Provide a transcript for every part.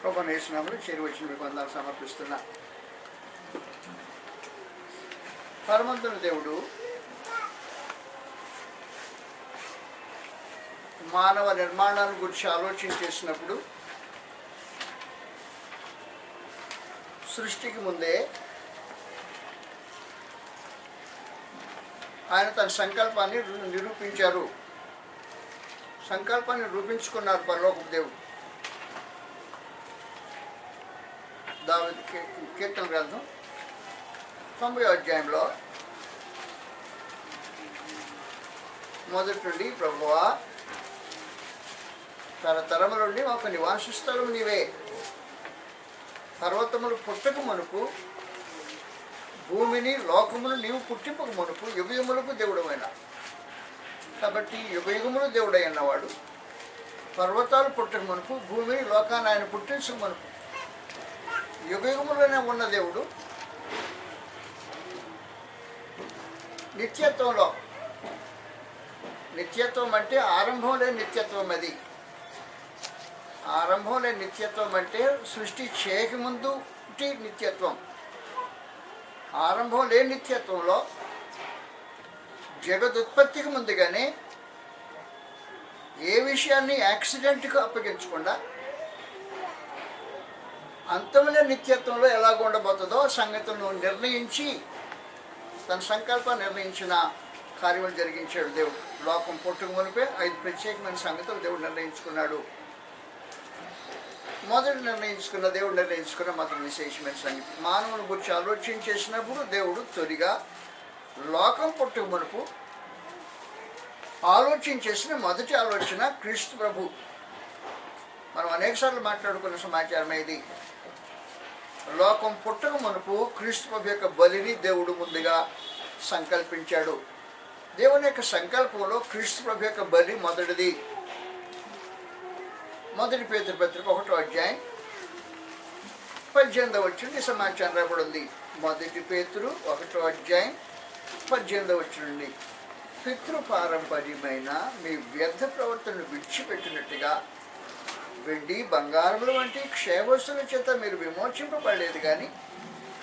ప్రభువైన యేసు నామములో చేరి వచ్చిన మీకు వందనాలు సమర్పిస్తున్నా. పరమంతుని దేవుడు మానవ నిర్మాణాన్ని గురించి ఆలోచన చేసినప్పుడు సృష్టికి ముందే ఆయన తన సంకల్పాన్ని నిరూపించారు. సంకల్పాన్ని రూపించుకున్నారు పరలోకపు దేవుడు. దావీదు కీర్తన గ్రంథం 90వ అధ్యాయంలో మొదటి నుండి, ప్రభువా తరతరముల నుండి మాకు నివాస స్థలం నీవే, పర్వతములు పుట్టక మునుపు భూమిని లోకములు నీవు పుట్టింపక మునుపు యుగయుములకు దేవుడమైన. కాబట్టి యుగయుగములు దేవుడైనవాడు పర్వతాలు పుట్టక మునుపు భూమిని లోకాన్ని ఆయన పుట్టించక మునుపు యుగయుగములోనే ఉన్న దేవుడు నిత్యత్వంలో, నిత్యత్వం అంటే ఆరంభం లేని నిత్యత్వం. అది ఆరంభం లేని నిత్యత్వం అంటే సృష్టి చేయకముందు నిత్యత్వం. ఆరంభం లేని నిత్యత్వంలో జగదుత్పత్తికి ముందుగానే ఏ విషయాన్ని యాక్సిడెంట్గా అప్పగించకుండా అంతములే నిత్యత్వంలో ఎలాగ ఉండబోతుందో సంగతులను నిర్ణయించి తన సంకల్పాన్ని నిర్ణయించిన కార్యములు జరిగించాడు దేవుడు. లోకం పుట్టుక మునిపే 5 ప్రత్యేకమైన సంగతులు దేవుడు నిర్ణయించుకున్నాడు. మొదటి నిర్ణయించుకున్న మొదటి విశేషమైన సంగతి, మానవుని గురించి ఆలోచన చేసినప్పుడు దేవుడు తొలిగా లోకం పుట్టుక మునుపు ఆలోచన చేసిన మొదటి ఆలోచన క్రీస్తు ప్రభు. మనం అనేకసార్లు మాట్లాడుకున్న సమాచారమే ఇది. లోకం పుట్టక మునుపు క్రీస్తు ప్రభు యొక్క బలిని దేవుడు ముందుగా సంకల్పించాడు. దేవుని యొక్క సంకల్పంలో క్రీస్తు ప్రభు యొక్క బలి మొదటిది. మొదటి పేతురు పత్రిక 1వ అధ్యాయం 18వ వచనం ఈ సమాచారం రాబడి ఉంది. మొదటి పేతురు 1వ అధ్యాయం 18వ వచనం నుండి, పితృపారంపర్యమైన మీ వ్యర్థ ప్రవర్తనను విడిచిపెట్టినట్టుగా వెండి బంగారముల వంటి క్షయవస్తుల చేత మీరు విమోచింపబడలేదు, కానీ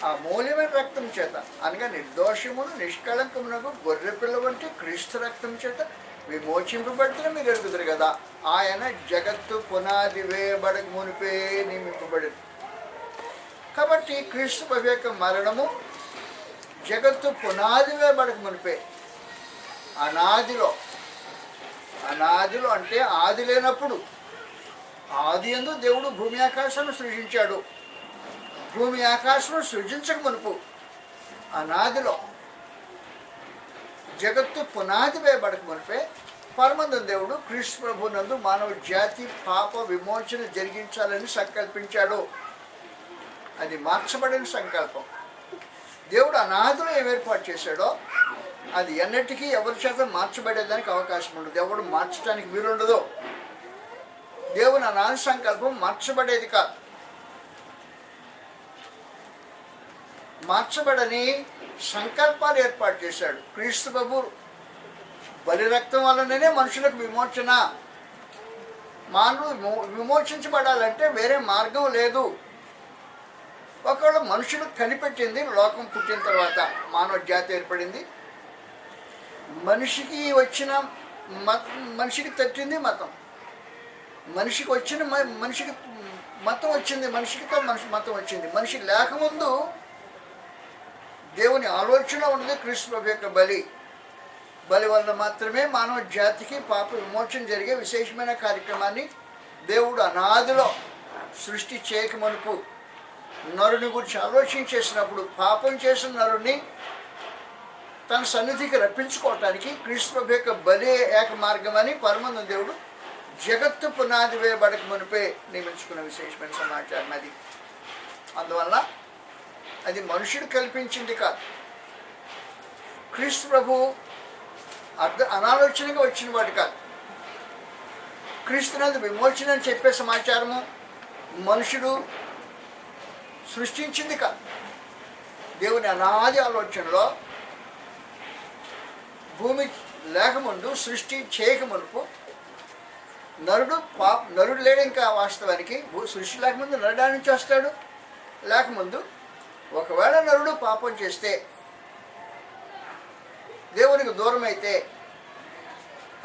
ఆ మూల్యమైన రక్తం చేత, అనగా నిర్దోషమును నిష్కళంకమునకు గొర్రెపిల్ల వంటి క్రీస్తు రక్తం చేత విమోచింపబడితే మీరు ఎరుగుదురు కదా. ఆయన జగత్తు పునాది వేయబడక మునిపే నియమింపబడింది. కాబట్టి క్రీస్తు ప్రభు యొక్క మరణము జగత్తు పునాది వేయబడక మునిపే, అనాదిలో అంటే ఆది లేనప్పుడు, ఆది యందు దేవుడు భూమి ఆకాశాలను సృజించాడు. భూమి ఆకాశం సృజించక మునుపు అనాదిలో జగత్తు పునాది వేయబడక మునిపే పరమందున దేవుడు క్రీస్తు ప్రభు నందు మానవ జాతి పాప విమోచన జరిగించాలని సంకల్పించాడు. అది మార్చబడిన సంకల్పం. దేవుడు అనాదిలో ఏం ఏర్పాటు చేశాడో అది ఎన్నటికీ ఎవరి చేత మార్చబడేదానికి అవకాశం ఉండదు. ఎవడు మార్చడానికి వీలుండదు. దేవుని అనాది సంకల్పం మార్చబడేది కాదు. మార్చబడని సంకల్పాలు ఏర్పాటు చేశాడు. క్రీస్తు ప్రభు బలి రక్తం వలననే మనుషులకు విమోచన. మానవులు విమోచించబడాలంటే వేరే మార్గం లేదు. ఒకవేళ మనుషులు కనిపెట్టింది లోకం పుట్టిన తర్వాత మానవ జాతి ఏర్పడింది. మనిషికి తట్టింది మతం. మనిషికి మతం వచ్చింది. మనిషికితో మతం వచ్చింది. మనిషి లేకముందు దేవుని ఆలోచన ఉన్నది క్రీస్తు ప్రభు యొక్క బలి వలన మాత్రమే మానవ జాతికి పాప విమోచన జరిగే విశేషమైన కార్యక్రమాన్ని దేవుడు అనాదిలో సృష్టి చేయకమునుపు నరుని గురించి ఆలోచన చేసినప్పుడు పాపం చేసిన నరుని తన సన్నిధికి రప్పించుకోవటానికి క్రీస్తు ప్రభు యొక్క బలి ఏక మార్గం అని పరమందున దేవుడు జగత్తు పునాది వేయబడక మునిపే నియమించుకున్న విశేషమైన సమాచారం అది. అందువల్ల అది మనుషుడు కల్పించింది కాదు. క్రీస్తు ప్రభు అనాలోచనగా వచ్చిన వాడు కాదు. క్రీస్తునందు విమోచన అని చెప్పే సమాచారము మనుషుడు సృష్టించింది కాదు. దేవుని అనాది ఆలోచనలో భూమి లేకముందు సృష్టి చేయకమునుపు నరుడు లేడు ఇంకా వాస్తవానికి. సృష్టి లేకముందు నరుడా నుంచి వస్తాడు? లేకముందు ఒకవేళ నరుడు పాపం చేస్తే, దేవునికి దూరం అయితే,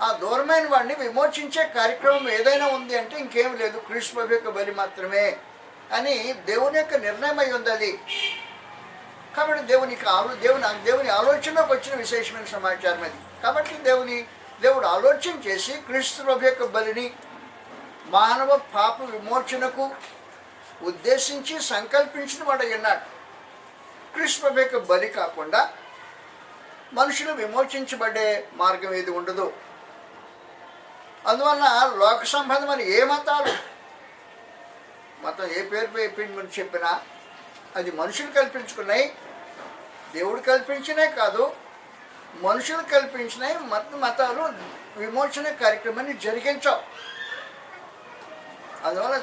ఆ దూరమైన వాడిని విమోచించే కార్యక్రమం ఏదైనా ఉంది అంటే ఇంకేం లేదు, క్రీస్తు యొక్క బలి మాత్రమే అని దేవుని యొక్క నిర్ణయం అయి ఉంది అది. కాబట్టి దేవుని ఆలోచనలోకి వచ్చిన విశేషమైన సమాచారం అది. కాబట్టి దేవుడు ఆలోచన చేసి క్రీస్తు యొక్క బలిని మానవ పాప విమోచనకు ఉద్దేశించి సంకల్పించిన వాడు అన్నాడు. క్రీస్తు యొక్క బలి కాకుండా మనుషులు విమోచించబడే మార్గం ఏది ఉండదు. అందువలన లోక సంబంధమైన ఏ మతం ఏ పేరు చెప్పినా అది మనుషులు కల్పించుకున్నాయి, దేవుడు కల్పించినే కాదు, మనుషులు కల్పించినాయి. మతాలు విమోచన కార్యక్రమాన్ని జరిగించవు. అందువల్ల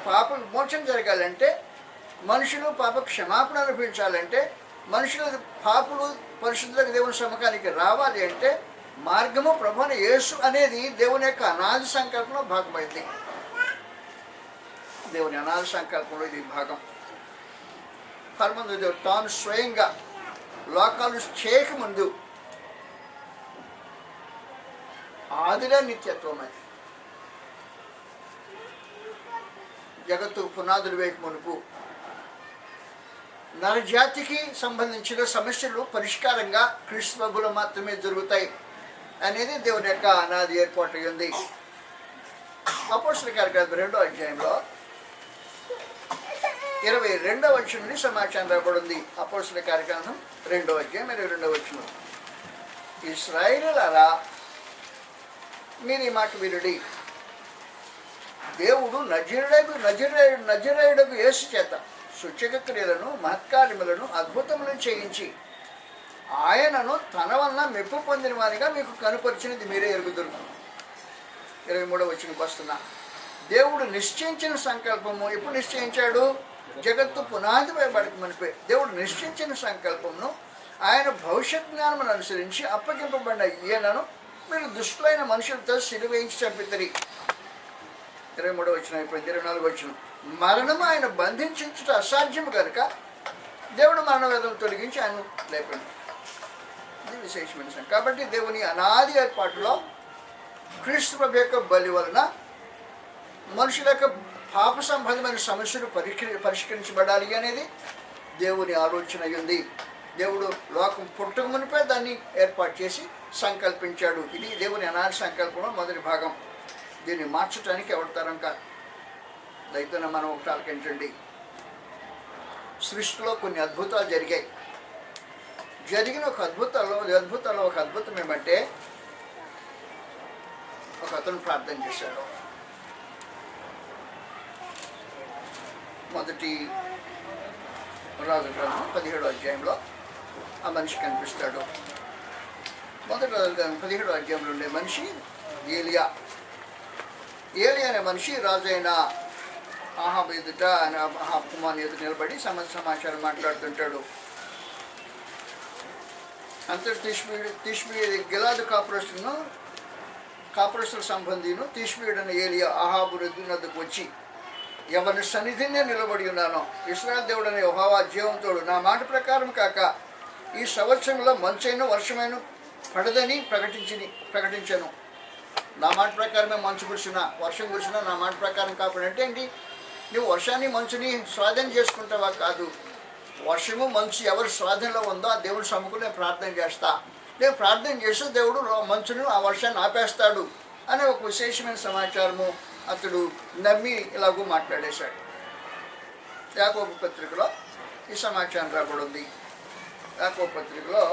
పాప విమోచన జరగాలంటే, మనుషులు పాప క్షమాపణ అనిపించాలంటే, మనుషులు పాపులు పరిశుద్ధులకు దేవుని సమ్మకానికి రావాలి అంటే మార్గము ప్రభువైన యేసు అనేది దేవుని యొక్క అనాది సంకల్పంలో భాగమైంది. దేవుని అనాది సంకల్పంలో ఇది భాగం. పరమందు దేవుడు తాను స్వయంగా లోకాలు చేయకముందు ఆదిలో నిత్యత్వం అది. జగత్తు పునాదులు వేయక మునుపు నరజాతికి సంబంధించిన సమస్యలు పరిష్కారంగా క్రీస్తు ప్రభువులో మాత్రమే జరుగుతాయి అనేది దేవుని యొక్క అనాది ఏర్పాటు ఉంది. అపోస్తలుల కార్యక్రమం 2వ అధ్యాయంలో 22వ వచనం నుండి సమాచారం రాబడింది. అపోస్తలుల కార్యక్రమం 2వ అధ్యాయం 22వ వచనం. ఇశ్రాయేలులారా, మీరు ఈ మాట వినుడి. దేవుడు నజరేయుడగు యేసు చేత సూచక క్రియలను, మహత్కార్యములను, అద్భుతములను చేయించి ఆయనను తన వలన మెప్పు పొందిన వారిగా మీకు కనుపరిచినది మీరే ఎరుగుదురు. 23వ వచనంకి వస్తున్నా. దేవుడు నిశ్చయించిన సంకల్పము ఎప్పుడు నిశ్చయించాడు? జగత్తు పునాది వేయబడక మునిపే దేవుడు నిశ్చయించిన సంకల్పమును ఆయన భవిష్యత్ జ్ఞానమును అనుసరించి అప్పగింపబడిన ఈయనను మీరు దుష్టులైన మనుషులతో సిలువేయించి చంపితిరి. 23వ వచనం అయిపోయింది. 24వ వచనం. మరణము ఆయన బంధించుట అసాధ్యము కనుక దేవుడు మరణ వేదం తొలగించి ఆయన లేపాడు. ఇది విశేషమైన సంగతి. కాబట్టి దేవుని అనాది ఏర్పాటులో క్రీస్తు ప్రభు యొక్క బలి వలన మనుషుల యొక్క పాప సంబంధమైన సమస్యలు పరిష్కరించబడాలి అనేది దేవుని ఆలోచన ఉంది. దేవుడు లోకం పుట్టక మునిపే దాన్ని ఏర్పాటు చేసి సంకల్పించాడు. ఇది దేవుని అనాది సంకల్పంలో మొదటి భాగం. దీన్ని మార్చడానికి ఎవరి తరం కాదు. దయతోనే మనం ఒకటి ఆలకించండి. సృష్టిలో కొన్ని అద్భుతాలు జరిగాయి. జరిగిన ఒక అద్భుతం ఏమంటే, ఒక అతను ప్రార్థన చేశాడు. మొదటి రాజు గ్రంథం 17వ అధ్యాయంలో ఆ మనిషి కనిపిస్తాడు. మొదటి రాజు గ్రంథం 17వ అధ్యాయంలో ఉండే మనిషి ఏలియా అనే మనిషి రాజు అయిన ఆహాబు ఎదుట, ఆహాబు కుమారుని ఎదుట నిలబడి సమాచారం మాట్లాడుతుంటాడు. అంతటి తిష్బీయుడు గిలాదు కాపురస్తుల సంబంధిను తిష్బీయుడైన ఏలియా ఆహాబు నద్దకు వచ్చి, ఎవరి సన్నిధిని నిలబడి ఉన్నానో ఇశ్రాయేలు దేవుడైన యెహోవా జీవంతోడు, నా మాట ప్రకారం కాక ఈ సంవత్సరంలో మంచైన వర్షమైన పడదని ప్రకటించాను. నా మాట ప్రకారమే మంచు కురిసినా వర్షం కురిసినా నా మాట ప్రకారం కాకుండా అంటే ఏంటి? నువ్వు వర్షాన్ని మంచుని స్వాధీనం చేసుకుంటావా? కాదు. వర్షము మంచు ఎవరి స్వాధీనంలో ఉందో ఆ దేవుడి సమ్ముకుని నేను ప్రార్థన చేస్తా. నేను ప్రార్థన చేస్తే దేవుడు మంచును ఆ వర్షాన్ని ఆపేస్తాడు అనే ఒక విశేషమైన సమాచారము అతడు నమ్మి ఇలాగూ మాట్లాడేశాడు. యాకోబు పత్రికలో ఈ సమాచారం రాబడింది. యాకోబు పత్రికలో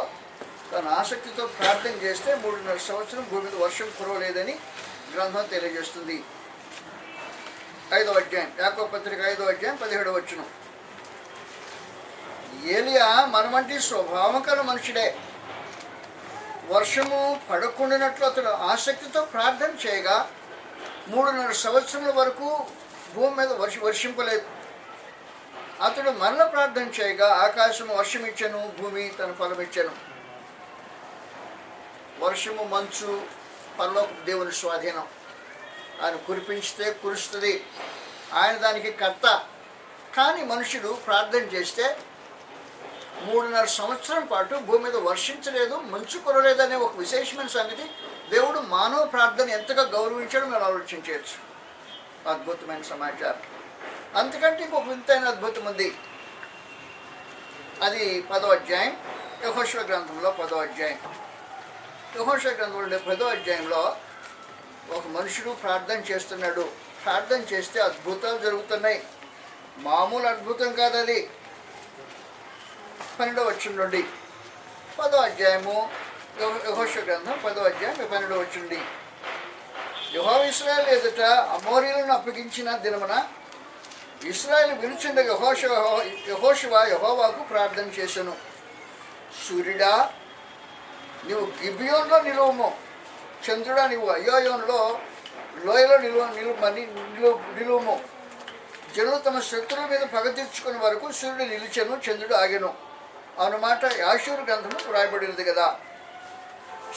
తన ఆసక్తితో ప్రార్థన చేస్తే 3.5 సంవత్సరం భూమి మీద వర్షం కురవలేదని గ్రంథం తెలియజేస్తుంది. 5వ అధ్యాయం, యాకోబు పత్రిక 5వ అధ్యాయం 17వ వచనం. ఏలియా మనమంటి స్వభావం కల మనుషుడే. వర్షము పడకుండానట్లు అతడు ఆసక్తితో ప్రార్థన చేయగా 3.5 సంవత్సరముల వరకు భూమి మీద వర్షింపలేదు. అతడు మరల ప్రార్థన చేయగా ఆకాశము వర్షమిచ్చెను, భూమి తన ఫలమిచ్చెను. వర్షము, మంచు, పరలోక దేవుని స్వాధీనం. ఆయన కురిపించితే కురుస్తుంది, ఆయన దానికి కర్త. కానీ మనుషుడు ప్రార్థన చేస్తే 3.5 సంవత్సరం పాటు భూమి మీద వర్షించలేదు, మంచు కురలేదనే ఒక విశేషమైన సంగతి. దేవుడు మానవ ప్రార్థన ఎంతగా గౌరవించడం మనం ఆలోచించవచ్చు. అద్భుతమైన సమాచారం. అంతకంటే ఇంకొక వింతైన అద్భుతం ఉంది. అది 10వ అధ్యాయం, యెహోషువ గ్రంథంలో 10వ అధ్యాయం. యెహోషువ గ్రంథంలో 10వ అధ్యాయంలో ఒక మనుషుడు ప్రార్థన చేస్తున్నాడు. ప్రార్థన చేస్తే అద్భుతాలు జరుగుతున్నాయి. మామూలు అద్భుతం కాదు అది. 12వ వచనం నుండి 10వ అధ్యాయము, యెహోషువ గ్రంథం 10వ అధ్యాయం 12వ వచనం నుండి. యెహోవా ఇశ్రాయేలు ఎదుట అమోరీయులను అప్పగించిన దినమున ఇశ్రాయేలు వినుచుండగా యెహోషువ యెహోవాకు ప్రార్థన చేసెను. సూర్యుడా, నీవు గిబియోన్లో నిలువుము, చంద్రుడా నీవు అయ్యోయోన్లో లోయలో నిలువుము. జనులు తమ శత్రువుల మీద పగ తీర్చుకునే వరకు సూర్యుడు నిలిచెను, చంద్రుడు ఆగెను అన్నమాట యాషూరు గ్రంథము వ్రాయబడినది కదా.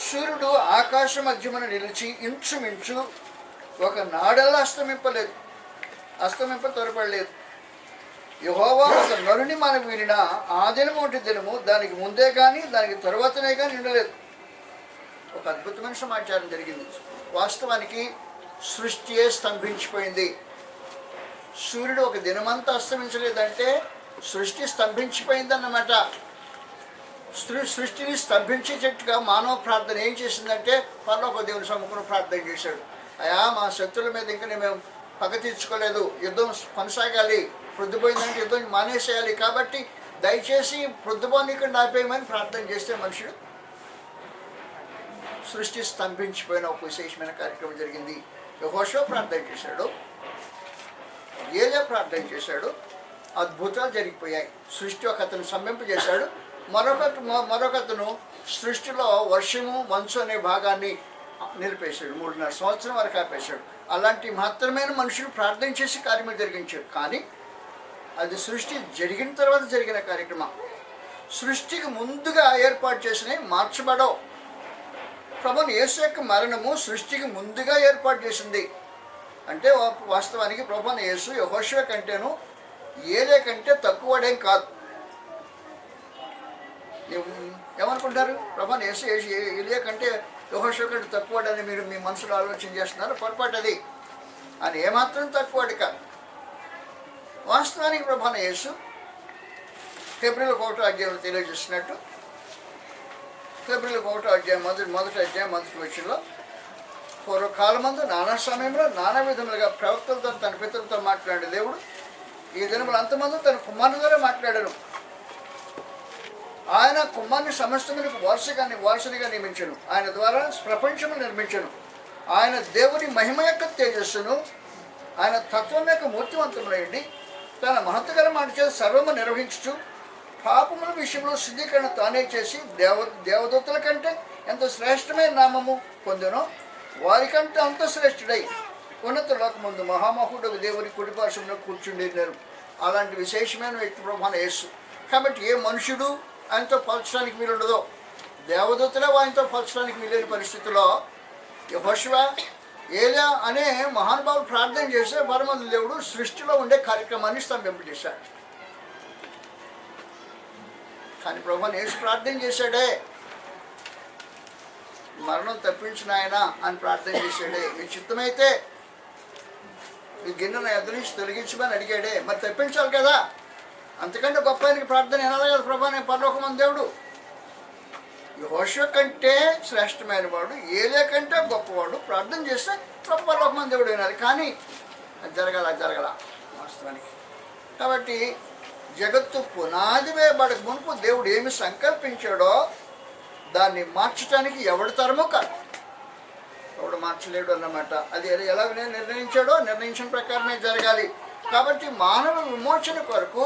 సూర్యుడు ఆకాశ మధ్యమున నిలిచి ఇంచుమించు ఒక నాడల్లా అస్తమింప త్వరపడలేదు. యెహోవా ఒక నరుని మనం వినినా ఆ దినము వంటి దినము దానికి ముందే కానీ దానికి తర్వాతనే కానీ నిండలేదు. ఒక అద్భుతమైన సమాచారం జరిగింది. వాస్తవానికి సృష్టియే స్తంభించిపోయింది. సూర్యుడు ఒక దినమంతా అస్తమించలేదంటే సృష్టి స్తంభించిపోయిందన్నమాట. సృష్టిని స్తంభించేటట్టుగా మానవ ప్రార్థన ఏం చేసిందంటే పరలోక దేవుని సముఖంలో ప్రార్థన చేశాడు. అయా, మా శత్రువుల మీద ఇంకా మేము పగ తీర్చుకోలేదు, యుద్ధం కొనసాగాలి, ప్రొద్దుపోయిందంటే యుద్ధం మానేసేయాలి, కాబట్టి దయచేసి ప్రొద్దుపోనీకుండా ఆపేయమని ప్రార్థన చేస్తే మనుషుడు సృష్టి స్తంభించిపోయిన ఒక విశేషమైన కార్యక్రమం జరిగింది. యెహోషువ ప్రార్థన చేశాడు, ఏలియా ప్రార్థన చేశాడు, అద్భుతాలు జరిగిపోయాయి. సృష్టి ఒక అతను స్తంభింపజేశాడు, మరొకతను సృష్టిలో వర్షము మంచు అనే భాగాన్ని నిలిపేశాడు. 3.5 సంవత్సరం వరకు ఆపేశాడు. అలాంటి మాత్రమే మనుషులు ప్రార్థన చేసి కార్యములు జరిగించాడు. కానీ అది సృష్టి జరిగిన తర్వాత జరిగిన కార్యక్రమం. సృష్టికి ముందుగా ఏర్పాటు చేసినవి మార్చబడవు. ప్రభువు యేసు యొక్క మరణము సృష్టికి ముందుగా ఏర్పాటు చేసింది. అంటే వాస్తవానికి ప్రభువు యేసు యెహోషువ కంటేను ఏలియా కంటే తక్కువడేం కాదు. ఏమనుకుంటారు? ప్రభువు యేసు ఏలియా కంటే యెహోషువ కంటే తక్కువడని మీరు మీ మనసులో ఆలోచన చేస్తున్నారు. పొరపాటు అది. అని ఏమాత్రం తక్కువడి కాదు. వాస్తవానికి ప్రభువు యేసు ఫిబ్రవరి 1వ అధ్యాయంలో తెలియజేసినట్టు, ఫిబ్రవరి 1వ అధ్యాయం మొదటి అధ్యాయం మొదటి వచనంలో, పూర్వకాలమందు నానా సమయంలో నానా విధములుగా ప్రవక్తలతో తన పితరులతో మాట్లాడే దేవుడు ఈ దినములు అంతమంది తన కుమారుని ద్వారా మాట్లాడాను. ఆయన కుమారుని సమస్తములకు వారసునిగా నియమించను. ఆయన ద్వారా ప్రపంచము నిర్మించను. ఆయన దేవుని మహిమ యొక్క తేజస్సును, ఆయన తత్వం యొక్క మూర్తివంతములైండి తన మహత్తుగల మాట చేసి సర్వము నిర్వహించుచు పాపముల విషయంలో శుద్ధీకరణ తానే చేసి దేవదూతల కంటే ఎంత శ్రేష్టమైన నామము పొందెనో వారికంటే అంత శ్రేష్ఠుడై ఉన్నత లోకముందు మహామహుడు దేవుని కుడిపార్శ్వంలో కూర్చుండినారు. అలాంటి విశేషమైన వ్యక్తి ప్రభువు యేసు. కాబట్టి ఏ మనుషుడు ఆయనతో పోల్చడానికి వీలుండదో, దేవదూతలే ఆయనతో పోల్చడానికి వీలైన పరిస్థితుల్లో యెహోషువ ఏలియా అనే మహానుభావులు ప్రార్థన చేస్తే పరమందు దేవుడు సృష్టిలో ఉండే కార్యక్రమాన్ని స్తంభింపజేశాడు. కానీ ప్రభువు యేసు ప్రార్థన చేశాడే, మరణం తప్పించిన ఆయన అని ప్రార్థన చేశాడే. మీ చిత్తమైతే ఈ గిన్నెను ఎదురు నుంచి తొలగించమని అడిగాడే, మరి తప్పించాలి కదా. అంతకంటే గొప్ప ఆయనకి ప్రార్థన వినాలి కదా. ప్రభు నేను పరలోకమందు దేవుడు. యెహోషువ కంటే శ్రేష్టమైన వాడు, ఏలియా కంటే గొప్పవాడు. ప్రార్థన చేస్తే ప్రభు పరలోకమందు దేవుడు వినాలి. కానీ అది జరగల వాస్తవానికి. కాబట్టి జగత్తు పునాది వేయబడక మునుపు దేవుడు ఏమి సంకల్పించాడో దాన్ని మార్చడానికి ఎవడి తరమో కాదు, ఎవడు మార్చలేడు అన్నమాట. అది ఎలా నిర్ణయించాడో నిర్ణయించిన ప్రకారమే జరగాలి. కాబట్టి మానవ విమోచన కొరకు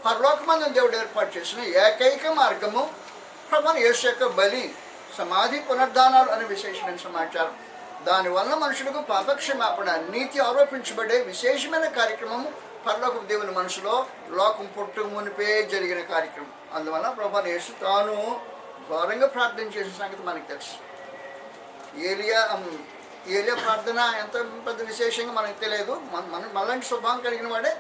పరలోకమందు దేవుడు ఏర్పాటు చేసిన ఏకైక మార్గము ప్రభువు యేసు యొక్క బలి, సమాధి, పునరుద్ధానాలు అనే విశేషమైన సమాచారం. దానివల్ల మనుషులకు పాపక్షమాపణ, నీతి ఆరోపించబడే విశేషమైన కార్యక్రమము పరలోక దేవుని మనసులో లోకం పుట్టు మునిపే జరిగిన కార్యక్రమం. అందువల్ల ప్రభువు యేసు తాను ఘోరంగా ప్రార్థన చేసిన సంగతి మనకు తెలుసు. ఏలియా ప్రార్థన ఎంత పెద్ద విశేషంగా మనకు తెలియదు. మనలాంటి స్వభావం కలిగిన వాడే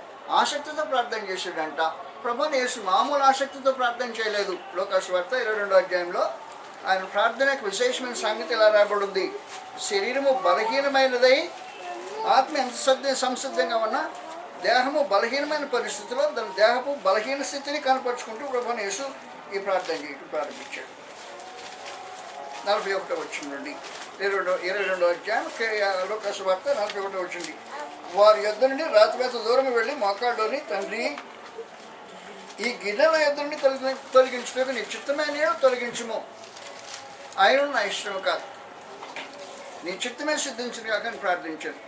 ఆసక్తితో ప్రార్థన చేసాడంట. ప్రభువుని యేసు మామూలు ఆసక్తితో ప్రార్థన చేయలేదు. లోకాసు వార్త 22వ అధ్యాయంలో ఆయన ప్రార్థన యొక్క విశేషమైన సంగతి ఇలా రాబడింది. శరీరము బలహీనమైనదై ఆత్మ ఎంత సంసిద్ధంగా ఉన్నా దేహము బలహీనమైన పరిస్థితిలో దాని దేహపు బలహీన స్థితిని కనపరుచుకుంటూ ప్రభువుని యేసు ఈ ప్రార్థన చేయటం ప్రారంభించాడు. 41వ వచనం నుండి 22వ అధ్యాయం లోకాసు వార్త 41వ వచనం. వారి యొద్ద నుండి రాత్రివేత దూరం వెళ్ళి మోకాళ్ళలోని, తండ్రి ఈ గిన్నెల యొద్ద నుండి తొలగించుటకు నీ చిత్తమైన తొలగించుము, ఆయన నా ఇష్టం కాదు, నీ చిత్తమే సిద్ధించిన కాక అని ప్రార్థించాను.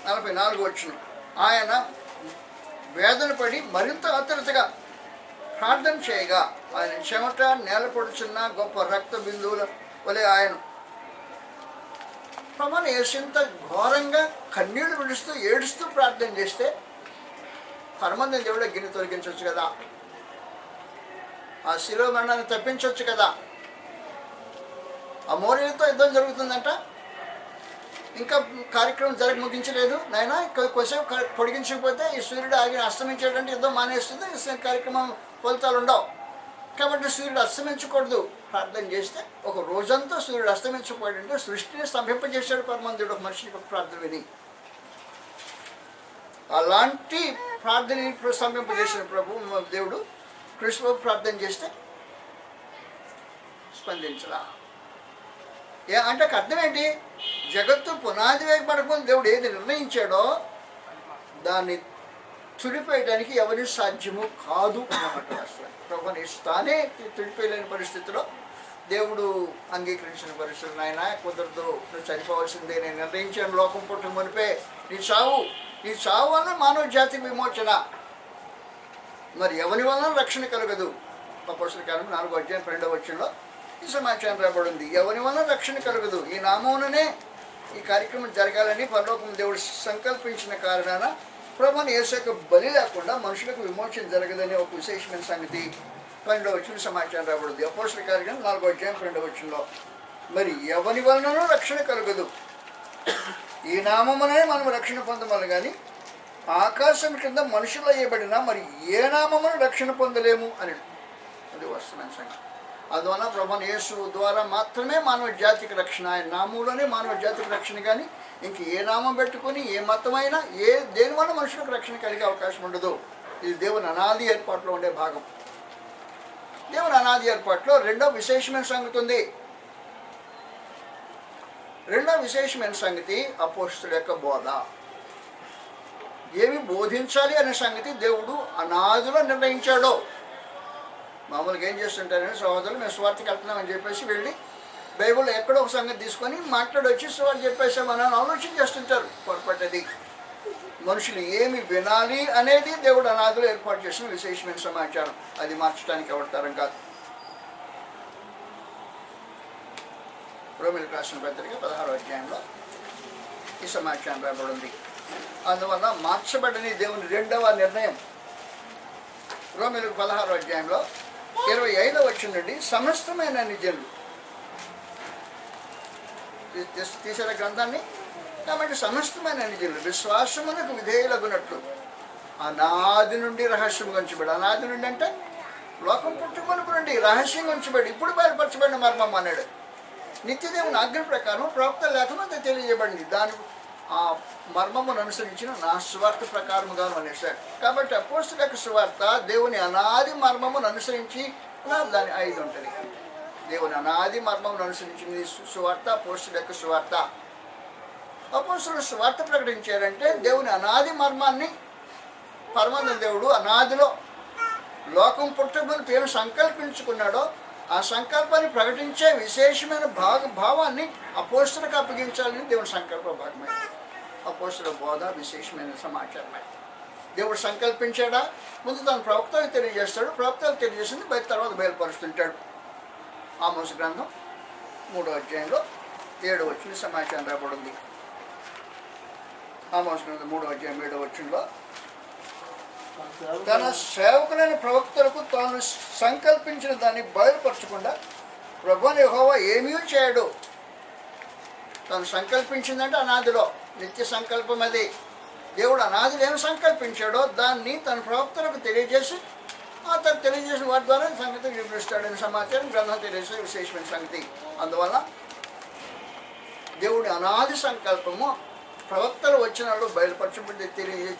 44వ వచనం. ఆయన వేదన పడి మరింత ఆతృతగా ప్రార్థన చేయగా ఆయన చెమట నేల పొడుచున్న గొప్ప రక్త బిందువుల వలె ఆయన ప్రభువుని యేసు ఘోరంగా కన్నీళ్లు విడుస్తూ ఏడుస్తూ ప్రార్థన చేస్తే పరమందం దేవుడు గిన్నె తొలగించవచ్చు కదా, ఆ శిలువ మరణాన్ని తప్పించవచ్చు కదా. ఆ మోరీలతో యుద్ధం జరుగుతుందంట, ఇంకా కార్యక్రమం ముగించలేదు నాయన, కొద్దిసేపు పొడిగించకపోతే ఈ సూర్యుడు ఆగి అస్తమించేటంటే యుద్ధం మానేస్తుంది, కార్యక్రమం ఫలితాలు ఉండవు. కాబట్టి సూర్యుడు అస్తమించకూడదు. ప్రార్థన చేస్తే ఒక రోజంతా సూర్యుడు అస్తమించకపోయాడంటే సృష్టిని స్తంభింపజేశాడు పరమంతుడు ఒక మనిషిని ఒక ప్రార్థన విని. అలాంటి ప్రార్థనని స్తంభింపజేసిన ప్రభు దేవుడు కృష్ణ ప్రార్థన చేస్తే స్పందించలా. అంటే అర్థం ఏంటి? జగత్తు పునాది వేయబడకుండా దేవుడు ఏది నిర్ణయించాడో దాన్ని తుడిపేయడానికి ఎవరి సాధ్యము కాదు అన్నమాట. అసలు ప్రభుని తానే తుడిపేయలేని పరిస్థితిలో దేవుడు అంగీకరించిన పరిస్థితులు, ఆయన కుదరదు, నువ్వు చనిపోవాల్సిందే, నేను నిర్ణయించాను లోకం పుట్టు మునిపే నీ చావు వల్ల మానవ జాతి విమోచన, మరి ఎవరి వలన రక్షణ కలగదు. అపోస్తలుల కార్యములు 4వ అధ్యాయం 2వ వచనంలో ఈ సమాచారం రాబడింది. ఎవరి వలన రక్షణ కలగదు, ఈ నామముననే ఈ కార్యక్రమం జరగాలని పరలోకం దేవుడు సంకల్పించిన కారణాన ప్రభువుని యేసు యొక్క బలి లేకుండా మనుషులకు విమోచన జరగదని ఒక విశేషమైన సంగతి 12వ వచనం సమాచారం రాబడింది. అపోస్తలుల కార్యం 4వ అధ్యాయం 2వ వచనంలో మరి ఎవరి వలననూ రక్షణ కలగదు, ఈ నామమునే మనం రక్షణ పొందమని, కానీ ఆకాశం కింద మనుషులు అయ్యబడినా మరి ఏ నామమును రక్షణ పొందలేము అని అది వస్తున్న సంగతి. అందువల్ల ప్రభువుని యేసు ద్వారా మాత్రమే మానవ జాతికి రక్షణ, ఆయన నామంలోనే మానవ జాతికి రక్షణ, కానీ ఇంక ఏ నామం పెట్టుకొని ఏ మతమైనా దేని వల్ల మనుషులకు రక్షణ కలిగే అవకాశం ఉండదు. ఇది దేవుని అనాది ఏర్పాటులో ఉండే భాగం. దేవుని అనాది ఏర్పాటులో రెండో విశేషమైన సంగతి ఉంది. రెండో విశేషమైన సంగతి అపోస్తలుల యొక్క బోధ. ఏమి బోధించాలి అనే సంగతి దేవుడు అనాదిలో నిర్ణయించాడో. మామూలుగా ఏం చేస్తుంటారని సహోదరులు, మేము స్వార్థకి వెళ్తున్నామని చెప్పేసి వెళ్ళి బైబుల్ ఎక్కడో ఒక సంగతి తీసుకొని మాట్లాడొచ్చి స్వార్థ చెప్పేసామని ఆలోచన చేస్తుంటారు. పొరపాటది. మనుషులు ఏమి వినాలి అనేది దేవుడు అనాదిలో ఏర్పాటు చేసిన విశేషమైన సమాచారం. అది మార్చడానికి అవతారం కాదు. రోమీయులకు రాసిన పత్రిక 16వ అధ్యాయంలో ఈ సమాచారం రాబడింది. అందువల్ల మార్చబడని దేవుని రెండవ నిర్ణయం రోమీయులకు 16వ అధ్యాయంలో 25వ వచనం నుండి సమస్తమైన నిజనులు తీసిన గ్రంథాన్ని. కాబట్టి సమస్తమైన నిజనులు విశ్వాసమునకు విధేయులగునట్లు అనాది నుండి రహస్యం ఉంచబడి, అనాది నుండి అంటే లోకం పుట్టుకొనుకు నుండి రహస్యంగా ఉంచబడి ఇప్పుడు బయలుపరచబడిన మర్మం అన్నాడు. నిత్యదేవుని ఆజ్ఞ ప్రకారం ప్రవక్త లేకుండా తెలియజేయబడింది. దాని ఆ మర్మమును అనుసరించిన నా స్వార్థ ప్రకారముగాను అనేసాడు. కాబట్టి అపోస్తలుల యొక్క సువార్త దేవుని అనాది మర్మమును అనుసరించి దాని 5 ఉంటుంది. దేవుని అనాది మర్మమును అనుసరించింది సువార్త అపోస్తలుల యొక్క సువార్త. అపోస్తలులు సువార్త ప్రకటించారంటే దేవుని అనాది మర్మాన్ని పరమానంద దేవుడు అనాదిలో లోకం పుట్టబోని ఏమి సంకల్పించుకున్నాడో ఆ సంకల్పాన్ని ప్రకటించే విశేషమైన భావాన్ని అపోస్తలులకు అప్పగించాలని దేవుని సంకల్ప భాగమైంది. అపోస్తలుల బోధ విశేషమైన సమాచారమే. దేవుడు సంకల్పించాడా, ముందు తన ప్రవక్తలకు తెలియజేస్తాడు, ప్రవక్తలకు తెలియజేసింది తర్వాత బయలుపరుస్తుంటాడు. ఆమోసు గ్రంథం 3వ అధ్యాయంలో 7వ వచనం సమాచారం రాబడింది. ఆమోసు గ్రంథం 3వ అధ్యాయం 7వ వచనంలో తన సేవకులైన ప్రవక్తలకు తాను సంకల్పించిన దాన్ని బయలుపరచకుండా ప్రభువైన యెహోవా ఏమీ చేయడు. తను సంకల్పించిందంటే అనాదిలో నిత్య సంకల్పం అది. దేవుడు అనాదిలో ఏమి సంకల్పించాడో దాన్ని తన ప్రవక్తలకు తెలియజేసి తను తెలియజేసిన వాటి ద్వారా సంగతి వివరిస్తాడని సమాచారం గ్రంథం తెలియజేసే విశేషమైన సంగతి. అందువల్ల దేవుడి అనాది సంకల్పము ప్రవక్తలు వచ్చినాడు బయలుపరచబడి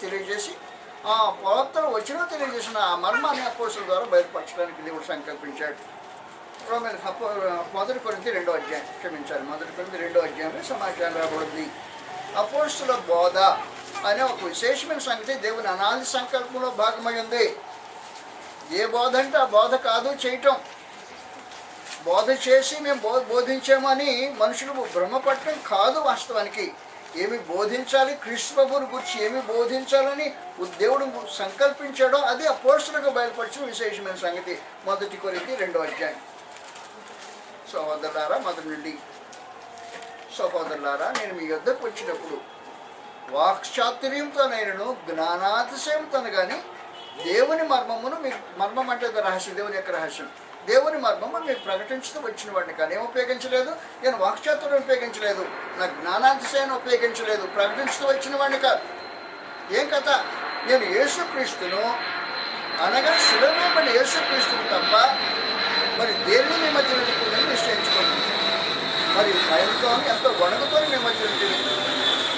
తెలియజేసి ఆ ప్రవక్తలు వచ్చినా తెలియజేసిన ఆ మర్మాన్ని అపోస్తుల ద్వారా బయలుపరచడానికి దేవుడు సంకల్పించాడు. మొదటి కొరింథీ 2వ అధ్యాయం, క్షమించాలి, మొదటి కొరింథీ 2వ అధ్యాయంలో సమాచారం రాబడింది. అపోస్తుల బోధ అనే ఒక విశేషమైన సంగతి దేవుని అనాది సంకల్పంలో భాగమై ఉంది. ఏ బోధ అంటే ఆ బోధ కాదు చేయటం. బోధ చేసి మేము బోధించామని మనుషులు భ్రమపడటం కాదు. వాస్తవానికి ఏమి బోధించాలి, క్రీస్తు ప్రభువుని గురించి ఏమి బోధించాలని దేవుడు సంకల్పించాడో అది అపోస్తులకు బయలుపరిచిన విశేషమైన సంగతి. మొదటి కొరింథీ 2వ అధ్యాయం. సహోదరులారా, మొదటి నుండి సహోదరులారా, నేను మీ యొద్దకు వచ్చినప్పుడు వాక్చాతుర్యంతోనైనను జ్ఞానాతిశయంతో కానీ దేవుని మర్మమును మీకు, మర్మం అంటే రహస్యం, దేవుని యొక్క రహస్యం, దేవుని మర్మము మీరు ప్రకటించుతూ వచ్చిన వాడిని కానీ ఏం ఉపయోగించలేదు. నేను వాక్చాతుర్యం ఉపయోగించలేదు, నా జ్ఞానాతిశయాన్ని ఉపయోగించలేదు, ప్రకటించుతూ వచ్చిన వాడిని కాదు. ఏం కథ? నేను యేసుక్రీస్తును అనగా శిలువవేయబడిన యేసుక్రీస్తును తప్ప మరి దేనిని మీ మధ్య నిశ్చయించుకోండి. మరి భయంతో ఎంతో వణుకుతో మీ మధ్య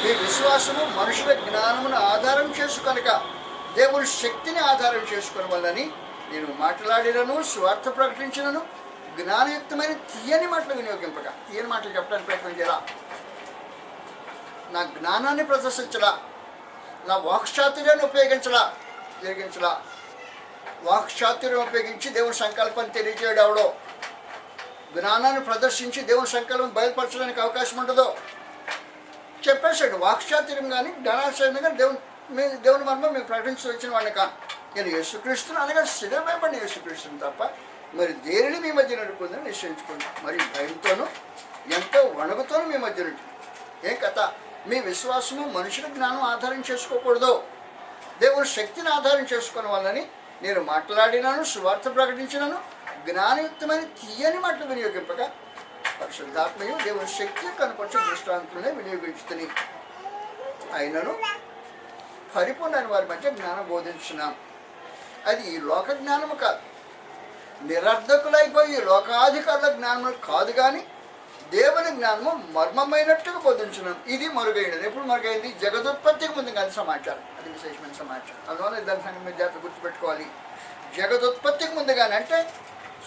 మీ విశ్వాసము మనుషుల జ్ఞానమును ఆధారం చేసుకొనక దేవుని శక్తిని ఆధారం చేసుకుని వల్లని నేను మాట్లాడినను, స్వార్థ ప్రకటించినను, జ్ఞానయుక్తమైన తీయని మాటలు వినియోగింపగా, తీయని మాటలు చెప్పడానికి ప్రయత్నం చేయాల, నా జ్ఞానాన్ని ప్రదర్శించలా, నా వాక్చాతుర్యాన్ని ఉపయోగించలా. వాక్చాతుర్యం ఉపయోగించి దేవుని సంకల్పాన్ని తెలియజేయడం ఎవడో, జ్ఞానాన్ని ప్రదర్శించి దేవుని సంకల్పం బయలుపరచడానికి అవకాశం ఉండదో చెప్పేశాడు. వాక్చాతుర్యం కానీ జ్ఞానాశయం కానీ దేవుని మర్మం మేము ప్రకటించి వచ్చిన వాడిని కాను. నేను యేసుక్రీస్తును అనగా శిలువవేయబడిన యేసుక్రీస్తును తప్ప మరి దేనిని మీ మధ్య నడుపుకుందని నిశ్చయించుకోండి. మరి భయంతోనూ ఎంతో వణుకుతోనూ మీ మధ్య నుండి. ఏం కథ? మీ విశ్వాసము మనుషుల జ్ఞానం ఆధారం చేసుకోకూడదు, దేవుని శక్తిని ఆధారం చేసుకున్న వాళ్ళని నేను మాట్లాడినాను, సువార్త ప్రకటించినాను, జ్ఞానయుక్తమైన తీయని మాటలు వినియోగింపగా పరిశుద్ధాత్మయు దేవుని శక్తి కనపరిచే దృష్టాంతులనే వినియోగించుతుంది. అయినను పరిపూర్ణ వారి మధ్య జ్ఞానం బోధించున్నాం. అది ఈ లోక జ్ఞానము కాదు, నిరర్ధకులైపోయి లోకాధికారుల జ్ఞానం కాదు, కానీ దేవుని జ్ఞానము మర్మమైనట్టుగా బోధించున్నాం. ఇది మరుగైనది. ఎప్పుడు మరుగైంది? జగదుత్పత్తికి ముందు కానీ సమాచారం, అది విశేషమైన సమాచారం. అందువల్ల దాని సంగతి మీరు జాగ్రత్త గుర్తుపెట్టుకోవాలి. జగదుత్పత్తికి ముందుగానే అంటే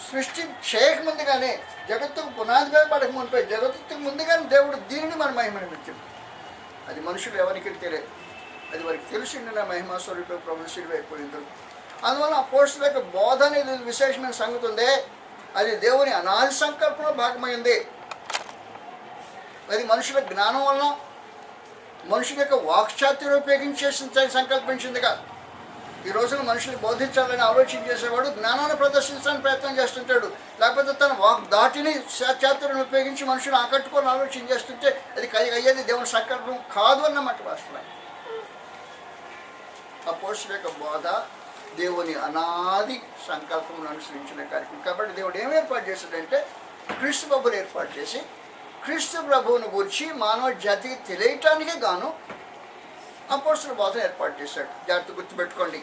సృష్టి చేయక ముందుగానే, జగత్తుకు పునాదిగా పడక మునిపై జగత్తుకు ముందుగానే దేవుడు దీనిని మన మహిమనిపించింది. అది మనుషులు ఎవరికి తెలియదు, అది వారికి తెలిసిండి. నా మహిమా స్వరూప ప్రభు శిలువైపోయింది. అందువల్ల అపోస్తుల యొక్క బోధ అనేది విశేషమైన సంగతి ఉంది. అది దేవుని అనాది సంకల్పంలో భాగమైంది. అది మనుషుల జ్ఞానం వలన, మనుషుల యొక్క వాక్చాతుర్యం ఉపయోగించేసి సంకల్పించింది కాదు. ఈ రోజున మనుషులు బోధించాలని ఆలోచన చేసేవాడు జ్ఞానాన్ని ప్రదర్శించడానికి ప్రయత్నం చేస్తుంటాడు, లేకపోతే తన వాక్ దాటిని చాతుర్యం ఉపయోగించి మనుషులు ఆకట్టుకొని ఆలోచన చేస్తుంటే అది అయ్యేది దేవుని సంకల్పం కాదు అన్నమాట వాస్తవం. అపోస్తుల యొక్క బోధ దేవుని అనాది సంకల్పం అనుసరించిన కార్యక్రమం. కాబట్టి దేవుడు ఏం ఏర్పాటు చేశాడంటే క్రీస్తు ప్రభువుని ఏర్పాటు చేసి క్రీస్తు ప్రభువుని గురించి మానవ జాతికి తెలియటానికే గాను అపోస్తుల బోధన ఏర్పాటు చేశాడు. జాగ్రత్త గుర్తుపెట్టుకోండి.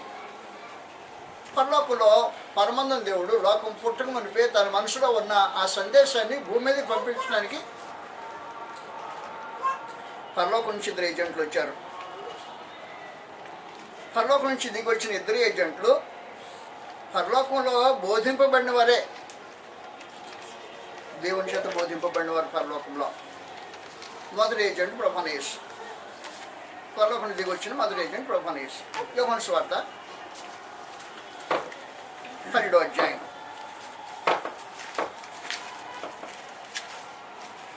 పరలోకంలో పరమందం దేవుడు లోకం పుట్టక మునిపే తన మనసులో ఉన్న ఆ సందేశాన్ని భూమి మీదకి పంపించడానికి పరలోకం నుంచి 2 ఏజెంట్లు వచ్చారు. పరలోకం నుంచి దిగి వచ్చిన 2 ఏజెంట్లు పరలోకంలో బోధింపబడిన వారే, దేవుని చేత బోధింపబడిన వారు పరలోకంలో. మొదటి ఏజెంట్ ప్రభువైన యేసు, పరలోకం నుంచి దిగి వచ్చిన మొదటి ఏజెంట్ ప్రభువైన యేసు. యోహాను సువార్త 12వ అధ్యాయం.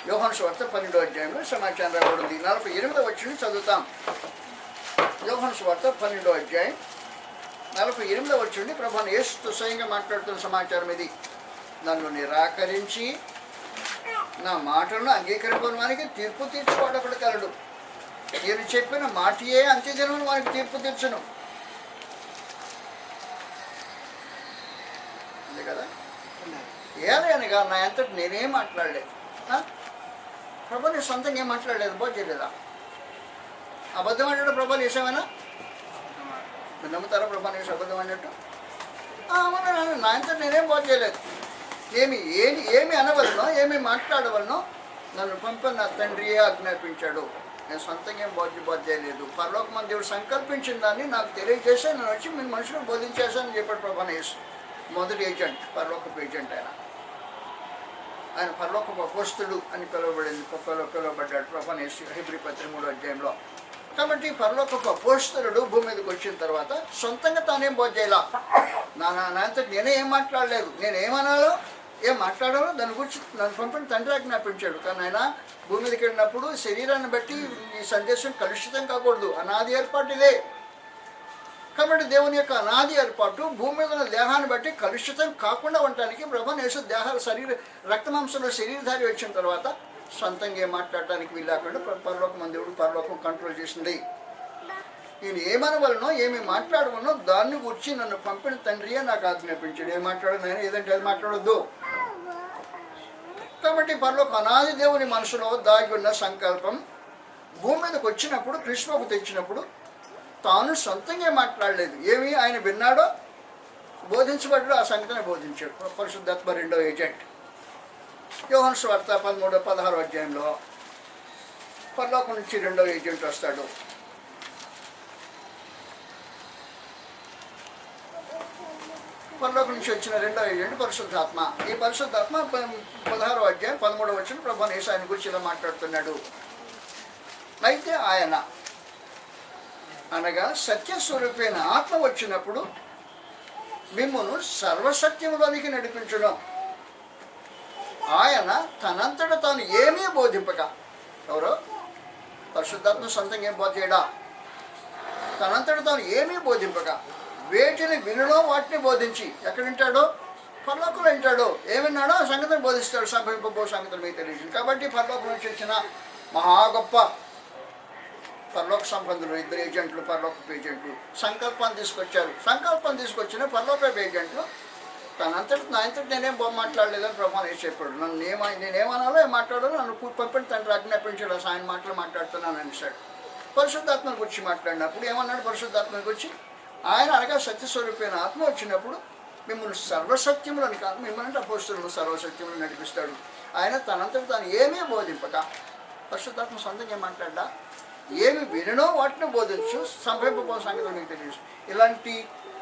యోహాను సువార్త 12వ అధ్యాయంలో సమాచారం రాబడింది. 48వ వచనం చదువుతాం. యోహాను సువార్త 12వ అధ్యాయం 48వ వచనం ప్రభువైన యేసుతో స్వయంగా మాట్లాడుతున్న సమాచారం ఇది. నన్ను నిరాకరించి నా మాటలను అంగీకరింపని వారికి తీర్పు తీర్చుకోవడం ఒకటి కలడు. నేను చెప్పిన మాటయే అంత్యదినం వారికి తీర్పు తీర్చును. అంతే కదా. ఏలనగా నా అంతటి నేనేం మాట్లాడలేదు. ప్రభు నీ సొంతంగా ఏం మాట్లాడలేదు, బోధ చేయలేదా? అబద్ధం అన్నట్టు ప్రభు చేసామేనా? మీరు నమ్ముతారా ప్రభు చేసి అబద్ధం అన్నట్టు? అవునా, నా అంతా నేనేం బోధ చేయలేదు. ఏమి అనవలనో, ఏమి మాట్లాడవలనో నన్ను పంపిన నా తండ్రియే ఆజ్ఞాపించాడు. నేను సొంతంగా ఏం బోధ చేయలేదు. పరలోకమందు దేవుడు సంకల్పించిన దాన్ని నాకు తెలియజేసి నేను వచ్చి మీ మనుషులకు బోధించేశానని చెప్పాడు ప్రభు యేసు. మొదటి ఏజెంట్, పరలోకపు ఏజెంట్ ఆయన పరలోకపు అపోస్తుడు అని పిలువబడ్డాడు ప్రభు యేసు హెబ్రీ 13వ అధ్యాయంలో. కాబట్టి పరలోకపు అపోస్తులుడు భూమి మీదకి వచ్చిన తర్వాత సొంతంగా తానేం బోధ చేయాల. నా అంతటి నేనే ఏం మాట్లాడలేదు. నేను ఏమనాలో ఏం మాట్లాడాలో దాని గురించి నన్ను పంపిన తండ్రి ఆజ్ఞాపించాడు. కానీ ఆయన భూమి మీదకి వెళ్ళినప్పుడు శరీరాన్ని బట్టి ఈ సందేశం కలుషితం కాకూడదు. అనాది ఏర్పాటు ఇదే. కాబట్టి దేవుని యొక్క అనాది ఏర్పాటు భూమి మీద ఉన్న దేహాన్ని బట్టి కలుషితం కాకుండా ఉండటానికి ప్రభు యేసు రక్తమాంసంలో శరీరధారి వచ్చిన తర్వాత సొంతంగా ఏం మాట్లాడటానికి వీలు లేకుండా పరలోకమందు దేవుడు పరలోకం కంట్రోల్ చేసింది. నేను ఏమనవలనో ఏమి మాట్లాడవలనో దాన్ని గురించి నన్ను పంపిన తండ్రియే నాకు ఆజ్ఞాపించాడు. ఏం మాట్లాడదు నేను, ఏదంటే అది మాట్లాడొద్దు. కాబట్టి పరలోక అనాది దేవుని మనసులో దాగి ఉన్న సంకల్పం భూమి మీదకి వచ్చినప్పుడు కృష్ణకు తెచ్చినప్పుడు తాను సొంతంగా మాట్లాడలేదు. ఏమి ఆయన విన్నాడో బోధించబడ్డాడు, ఆ సంగతిని బోధించాడు. పరిశుద్ధాత్మ రెండో ఏజెంట్. యోహాను సువార్త 13-16 అధ్యాయంలో పరలోకం నుంచి రెండో ఏజెంట్ వస్తాడు. పరలోకం నుంచి వచ్చిన రెండో ఏజెంట్ పరిశుద్ధాత్మ. ఈ పరిశుద్ధాత్మ 16వ అధ్యాయం 13వ వచనం ప్రభు యేసు ఆయన గురించి ఇలా మాట్లాడుతున్నాడు. అయితే ఆయన అనగా సత్యస్వరూపైన ఆత్మ వచ్చినప్పుడు మిమ్మును సర్వసత్యములోనికి నడిపించడం. ఆయన తనంతట తాను ఏమీ బోధింపక, ఎవరో పరిశుద్ధాత్మ సొంతంగా ఏం బోధ చేయడా, తనంతట తాను ఏమీ బోధింపక వేటిని వినడో వాటిని బోధించి ఎక్కడ వింటాడో పరలోకంలో వింటాడో, ఏమిన్నాడో ఆ సంగతిని బోధిస్తాడు. సంభవింపబో సంగతులు మీకు తెలియదు. కాబట్టి పరలోకం నుంచి వచ్చిన మహా గొప్ప పరలోక సంబంధులు ఇద్దరు ఏజెంట్లు, పరలోకపు ఏజెంట్లు సంకల్పాన్ని తీసుకొచ్చారు. సంకల్పం తీసుకొచ్చిన పరలోకపు ఏజెంట్లు తనంతటి నా అంతటి నేనేం మాట్లాడలేదని ప్రభు యేసు చెప్పాడు. నేనేమనాలో ఏం మాట్లాడాలో నన్ను పంపిన తండ్రి ఆజ్ఞాపించాడు. ఆయన మాటలు మాట్లాడుతున్నాను అనేసాడు. పరిశుద్ధాత్మని గురించి మాట్లాడినప్పుడు ఏమన్నాడు? పరిశుద్ధాత్మని గురించి ఆయన అనగా సత్యస్వరూపైన ఆత్మ వచ్చినప్పుడు మిమ్మల్ని సర్వసత్యములను కాదు, మిమ్మల్ని అపోస్తులను సర్వసత్యములను నడిపిస్తాడు. ఆయన తనంతటి తాను ఏమీ బోధింపక, పరిశుద్ధాత్మ సొంతంగా ఏం మాట్లాడ్డా, ఏమి వినో వాటిని బోధించు, సంభవింపబో సంగతి మీకు తెలియదు. ఇలాంటి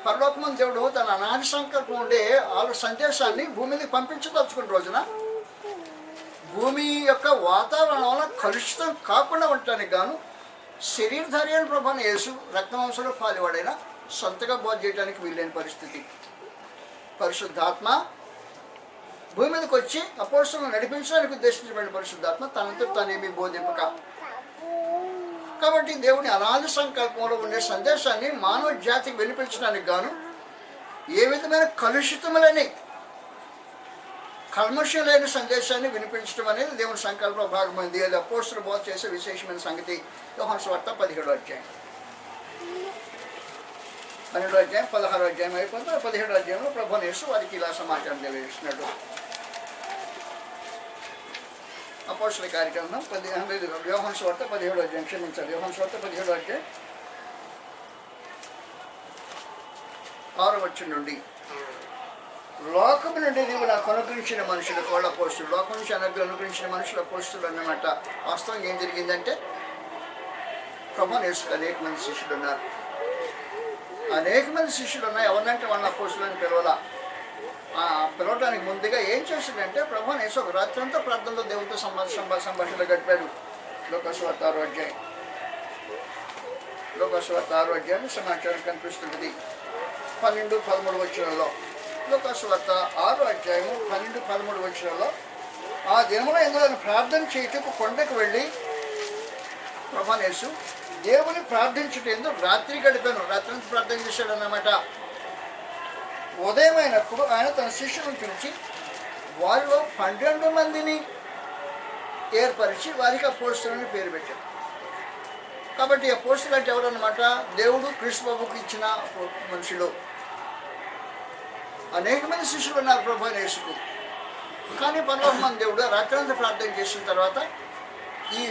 పరలోకమందు దేవుడు తన అనాది సంకల్పం ఉండే వాళ్ళ సందేశాన్ని భూమి మీదకి పంపించదలుచుకున్న రోజున భూమి యొక్క వాతావరణం వల్ల కలుషితం కాకుండా ఉండటానికి గాను శరీరధారి అయిన ప్రభు యేసు రక్తమాంసంలో పాలువాడైన సొంతగా బోధ చేయడానికి వీలైన పరిస్థితి. పరిశుద్ధాత్మ భూమి మీదకి వచ్చి అపోస్తులను నడిపించడానికి ఉద్దేశించబడిన పరిశుద్ధాత్మ తనంతా తానేమీ బోధింపక. కాబట్టి దేవుని అనాది సంకల్పంలో ఉండే సందేశాన్ని మానవ జాతికి వినిపించడానికి గాను ఏ విధమైన కలుషితములని కల్మషం లేని సందేశాన్ని వినిపించడం అనేది దేవుని సంకల్ప భాగమైంది. అది అపోస్తులు బోధ చేసే విశేషమైన సంగతి. యోహాను సువార్త 17వ అధ్యాయం 12వ అధ్యాయం 16వ అధ్యాయం అయిపోతే 17వ అధ్యాయంలో ప్రభు యేసు వారికి ఇలా సమాచారం తెలియజేస్తున్నాడు. అపోస్తుల కార్యక్రమం యోహాను సువార్త 17వ అధ్యాయం, క్షమించాలి, యోహాను సువార్త 17వ అధ్యాయం 6వ వచనం నుండి లోకము నుండి నీవు నాకు అనుగ్రహించిన మనుషులు కూడా అపోస్తులు. లోకం నుంచి అనుగ్రహించిన మనుషులు అపోస్తులు అన్నమాట. వాస్తవంగా ఏం జరిగిందంటే ప్రభు యేసుకు అనేక మంది శిష్యులు ఉన్నారు. అనేక మంది శిష్యులు ఉన్నాయి. ఎవరినంటే వాళ్ళ అపోస్తులని పిలవాలా. పిలవడానికి ముందుగా ఏం చేసిందంటే ప్రభు యేసు ఒక రాత్రి అంతా ప్రార్థనలో దేవునితో సంభాషణలో గడిపాడు. లోకాసు వార్త 6వ అధ్యాయం, లోకాసు వార్త 6వ అధ్యాయం సమాచారం కనిపిస్తుంది 12-13 వచనాల్లో. లోకాసు వార్త 6వ అధ్యాయము 12-13 వచనాల్లో ఆ దినములో ఎందులో ప్రార్థన చేయటకు కొండకు వెళ్ళి ప్రభు యేసు దేవుని ప్రార్థించుటేందు రాత్రి గడిపాను. రాత్రి అంతా ప్రార్థన చేశాడు అన్నమాట. ఉదయం అయినప్పుడు ఆయన తన శిష్యులను పిలిచి వారిలో 12 మందిని ఏర్పరిచి వారికి అపోస్తులని పేరు పెట్టారు. కాబట్టి అపోస్తులు అంటే ఎవరన్నమాట? దేవుడు క్రీస్తు బాబుకు ఇచ్చిన మనుషులు. అనేక మంది శిష్యులు ఉన్నారు ప్రభు యేసుకు. కానీ పరలోకమందు దేవుడు రాత్రంతా ప్రార్థన చేసిన తర్వాత ఈ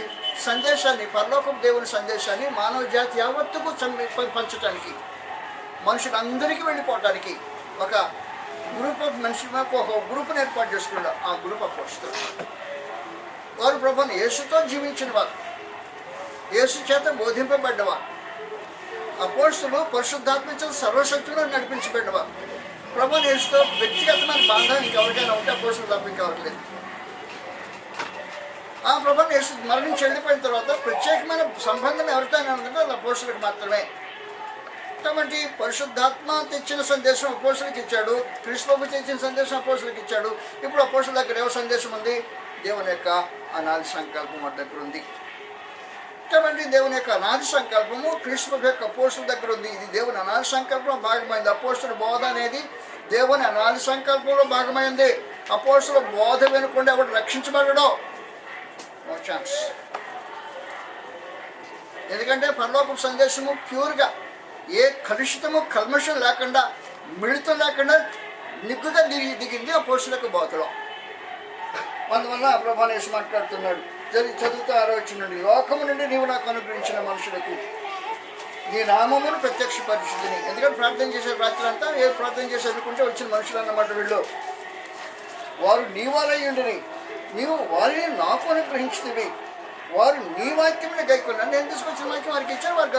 సందేశాన్ని, పరలోకపు దేవుని సందేశాన్ని మానవ జాతి యావత్తుకు పంచడానికి, మనుషులందరికీ వెళ్ళిపోవటానికి ఒక గ్రూప్ ఆఫ్ మనిషి ఒక గ్రూప్ని ఏర్పాటు చేసుకున్నాడు. ఆ గ్రూప్ ఆఫ్ అపోస్తలులు వారు ప్రభువుని యేసుతో జీవించిన వారు, యేసు చేత బోధింపబడ్డవారు. అపోస్తలులు పరిశుద్ధాత్మ చేత సర్వశక్తులను నడిపించబడ్డవారు. ప్రభువుని యేసుతో వ్యక్తిగతమైన బంధం ఇంకెవరికైనా ఉంటే అపోస్తలులు తప్ప ఇంకెవరికి లేదు. ఆ ప్రభువుని యేసు మరణించి వెళ్ళిపోయిన తర్వాత ప్రత్యేకమైన సంబంధం ఎవరితోనే ఉందంటే అది అపోస్తలులకు మాత్రమే. కాబట్టి పరిశుద్ధాత్మ తెచ్చిన సందేశం అపోస్తలులకు ఇచ్చాడు, క్రీస్తు తెచ్చిన సందేశం అపోస్తలులకు ఇచ్చాడు. ఇప్పుడు అపోస్తలుల దగ్గర ఏవో సందేశం ఉంది? దేవుని యొక్క అనాది సంకల్పం మన దగ్గర ఉంది. కాబట్టి దేవుని యొక్క అనాది సంకల్పము క్రీస్తు యొక్క అపోస్తలుల దగ్గర ఉంది. ఇది దేవుని అనాది సంకల్పంలో భాగమైంది. అపోస్తలుల బోధ అనేది దేవుని అనాది సంకల్పంలో భాగమైంది. అపోస్తలుల బోధ వినకుండా ఎవడు రక్షించబడడో నో ఛాన్స్. ఎందుకంటే పరలోకపు సందేశము ప్యూర్గా, ఏ కలుషితము కల్మషం లేకుండా, మిళితం లేకుండా నిగ్గుగా దిగింది అపోస్తలుల బోధలో. అందువల్ల ప్రభువుని యేసు మాట్లాడుతున్నాడు, చదువుతూ 6వ వచనం నుండి, లోకము నుండి నీవు నాకు అనుగ్రహించిన మనుషులకు నీ నామమును ప్రత్యక్షపరిచింది. ఎందుకంటే ప్రార్థన చేసే రాత్రి అంతా ఏ ప్రార్థన చేసి అనుకుంటే వచ్చిన మనుషులు అన్నమాట వీళ్ళు. వారు నీ వారయ్యుండిని, నీవు వారిని నాకు అనుగ్రహించినవి, వారు నీ వాక్యముని గైకొన్నారు. నేను తీసుకొచ్చిన వాక్యం వారికి ఇచ్చారు, వారు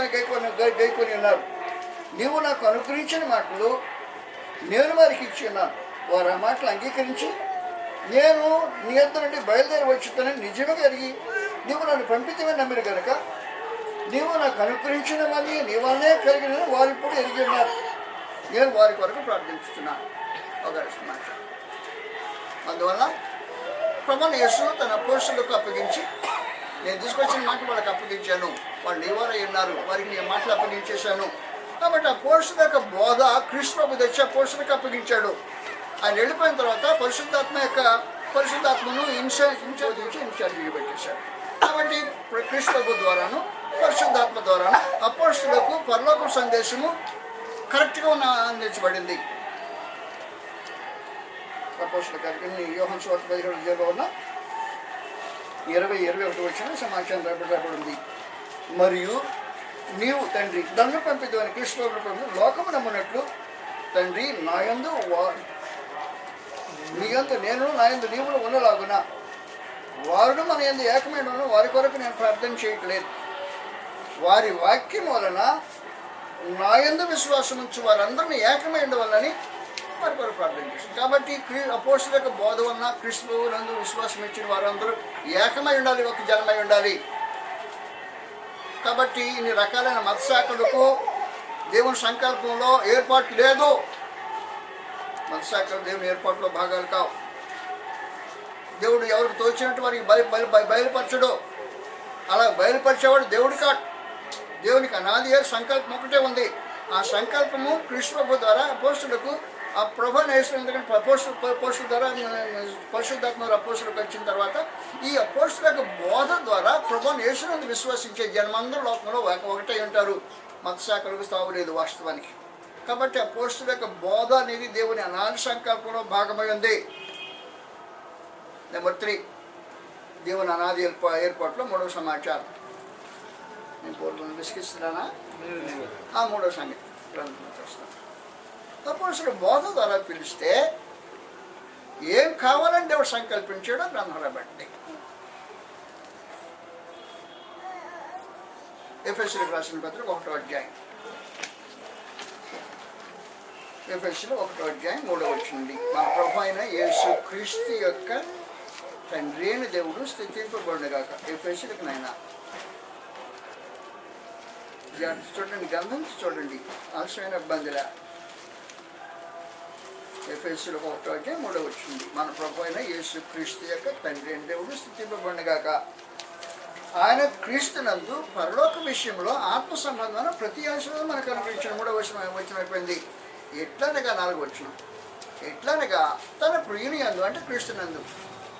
గైకొని ఉన్నారు. నీవు నాకు అనుగ్రహించిన మాటలు నేను వారికి ఇచ్చి ఉన్నాను. వారు ఆ మాటలు అంగీకరించి నేను నీ యొద్ద నుండి బయలుదేరి వచ్చుతానని నిజంగా ఎరిగి నీవు నన్ను పంపితమని నమ్మిన కనుక నీవు నాకు అనుగ్రహించినవన్నీ నీ వల్లనే కలిగిన వారు ఇప్పుడు ఎరిగి ఉన్నారు. నేను వారి కొరకు ప్రార్థించుతున్నాను. ఒక మాట. అందువల్ల ప్రభువుని యేసు తన అపోస్తలులకు అప్పగించి, నేను తీసుకొచ్చిన మాట వాళ్ళకి అప్పగించాను, వాళ్ళు నీ వారై ఉన్నారు, వారికి నేను మాటలు అప్పగించేశాను. కాబట్టి అపోస్తలుల యొక్క బోధ క్రీస్తు ప్రభు తెచ్చి అపోస్తలులకు అప్పగించాడు. ఆయన వెళ్ళిపోయిన తర్వాత పరిశుద్ధాత్మను ఇన్ఛార్జిగా పెట్టేశాడు. కాబట్టి క్రీస్తు ప్రభు ద్వారాను పరిశుద్ధాత్మ ద్వారాను అపోస్తలులకు పరలోక సందేశము కరెక్ట్గా అందించబడింది. అపోస్తలుల కార్యక్రమం యోహాను సువార్త 17 20-21 వచ్చిన సమాచారం రాబడింది. మరియు నీవు తండ్రి నన్ను పంపిద్దామని క్రీస్తు ప్రభు లోకము నమ్మునట్లు తండ్రి నాయందు నీయందు నేను నాయందు నీవులు ఉన్నలాగున వారును మన యందు ఏకమైన వారి కొరకు నేను ప్రార్థన చేయట్లేదు. వారి వాక్యం వలన నాయందు విశ్వాసం ఉంచి వారందరినీ ఏకమైన వల్లని వారి కొరకు ప్రార్థన చేస్తాను. కాబట్టి అపోస్తలుల యొక్క బోధ వలన క్రీస్తు నందు విశ్వాసం ఇచ్చిన వారందరూ ఏకమై ఉండాలి, ఒక జనమై ఉండాలి. కాబట్టి ఇన్ని రకాలైన మతశాఖలకు దేవుని సంకల్పంలో ఏర్పాటు లేదు. మతశాఖలు దేవుని ఏర్పాటులో భాగాలు కావు. దేవుడు ఎవరికి తోచినట్టు వారికి బయలుపరచడు. అలా బయలుపరిచేవాడు దేవుడు కాదు. దేవునికి అనాది సంకల్పం ఒకటే ఉంది. ఆ సంకల్పము క్రీస్తు ప్రభు ద్వారా అపోస్తలులకు ఆ ప్రభువుని యేసు, ఎందుకంటే అపోస్తలుల ద్వారా పరిశుద్ధాత్మ అపోస్తలులకు వచ్చిన తర్వాత ఈ అపోస్తలుల యొక్క బోధ ద్వారా ప్రభువుని యేసునందు విశ్వసించే జన్మందరూ లోకంలో ఒకటే ఉంటారు. మతశాఖలకు స్థావు లేదు వాస్తవానికి. కాబట్టి అపోస్తలుల యొక్క బోధ అనేది దేవుని అనాది సంకల్పంలో భాగమై ఉంది. నెంబర్ 3, దేవుని అనాది ఏర్పాటులో 3వ సమాచారం. నేను పూర్వం విసిగిస్తున్నానా? 3వ సంగతి గ్రంథంలో చూస్తాను. అపోస్తలుల బోధ ద్వారా పిలిస్తే ఏం కావాలని దేవుడు సంకల్పించాడో గ్రంథంలో బట్టి. ఎఫెసీయులకు రాసిన పత్రిక 1వ అధ్యాయం, ఎఫెసీయులు 1వ అధ్యాయం 3వ వచనం. మన ప్రభు అయిన యేసు క్రీస్తు యొక్క తండ్రి అయిన దేవుడు స్థితింపబడుగాక. ఎఫెసీయులకు నాయన చూడండి, గ్రంథం చూడండి, ఆలస్యమైన ఇబ్బందిలా. ఎఫెసీయులు 1వ అధ్యాయం 3వ వచనం. మన ప్రభు అయిన యేసు క్రీస్తు యొక్క తండ్రి అయిన దేవుడు స్థితింపబడుగాక. ఆయన క్రీస్తునందు పరలోక విషయంలో ఆత్మ సంబంధమైన ప్రతి ఆశీర్వాదం మనకు అనుగ్రహించిన. 3వ వచనం అయిపోయింది. ఎట్లనగా 4వ వచనం. ఎట్లనగా తన ప్రియుని యందు, అంటే క్రీస్తునందు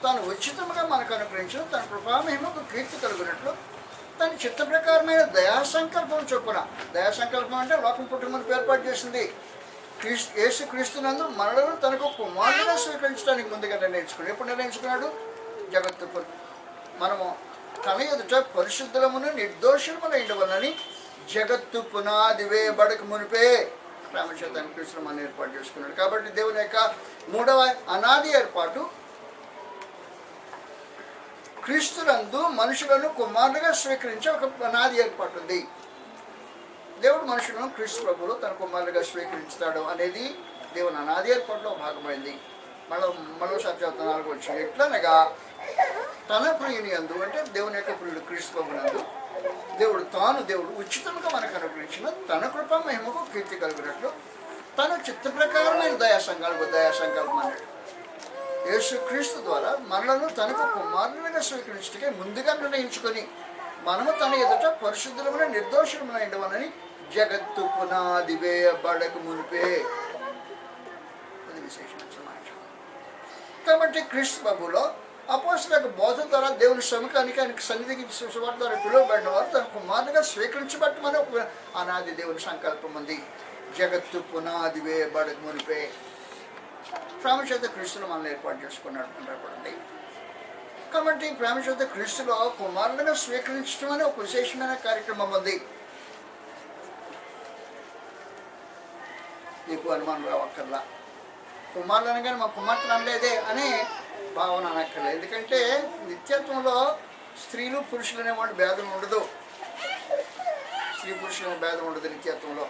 తాను ఉచితముగా మనకు అనుగ్రహించిన తన కృపామహిమకు కీర్తి కలుగునట్లు తన చిత్త ప్రకారమైన దయాసంకల్పం చొప్పున. దయాసంకల్పం అంటే లోకం పుట్టుమని ఏర్పాటు చేసింది. యేసు క్రీస్తునందు మనలను తనకు కుమారుడిగా స్వీకరించడానికి ముందుగా నిర్ణయించుకున్నాడు. ఎప్పుడు నిర్ణయించుకున్నాడు? జగత్తు మనము తన ఎదుట పరిశుద్ధులమును నిర్దోషములు ఉండవలని జగత్తు పునాది వేయబడక మునిపే రామచేతాన్ని కృష్ణ మనం ఏర్పాటు చేసుకున్నాడు. కాబట్టి దేవుని యొక్క మూడవ అనాది ఏర్పాటు క్రీస్తునందు మనుషులను కుమారులుగా స్వీకరించే ఒక అనాది ఏర్పాటు ఉంది. దేవుడు మనుషులను క్రీస్తు ప్రభువులో తన కుమారులుగా స్వీకరించుతాడు అనేది దేవుని అనాది ఏర్పాటులో భాగమైంది. మరోసారి చదువుతున్న 4వ వచనం, ఎట్లనగా తన ప్రియుని యందు, అంటే దేవుని యొక్క ప్రియుడు క్రీస్తు ప్రభునందు దేవుడు ఉచితంగా మనకు అనుగ్రహించిన తన కృప మహిమకు కీర్తి కలిగినట్లు తన చిత్త ప్రకారమైన దయాసంకల్పం అన్నాడు. యేసు క్రీస్తు ద్వారా మనలను తనకు కుమారులుగా స్వీకరించటకే ముందుగా నిర్ణయించుకొని మనము తన ఎదుట పరిశుద్ధులమైన నిర్దోషములైనవనని జగత్తు పునాది వేయబడక మునిపే. అది విశేషమైన సమాచారం. కాబట్టి క్రీస్తు ప్రభులో అపోస్తలుల బోధ ద్వారా దేవుని సముఖానికి ఆయనకి సన్నిధికి సువార్త ద్వారా పిలువబడిన వారు తన కుమారునిగా స్వీకరించబట్టమని ఒక అనాది దేవుని సంకల్పం ఉంది. జగత్తు పునాది వేయబడక మునిపే ప్రేమచేత క్రీస్తులు మనల్ని ఏర్పాటు చేసుకున్నాడు అంటారు. కాబట్టి ప్రేమచేత క్రీస్తులో కుమారునిగా స్వీకరించడం అనే ఒక విశేషమైన కార్యక్రమం ఉంది. నీకు అనుమానం రావక్కర్లా, కుమారులు అనగానే మా కుమార్తెలు అనలేదే అనే భావన అనక్కర్లేదు. ఎందుకంటే నిత్యత్వంలో స్త్రీలు పురుషులు అనేవాడు భేదం ఉండదు. స్త్రీ పురుషులు అనే భేదం ఉండదు నిత్యత్వంలో.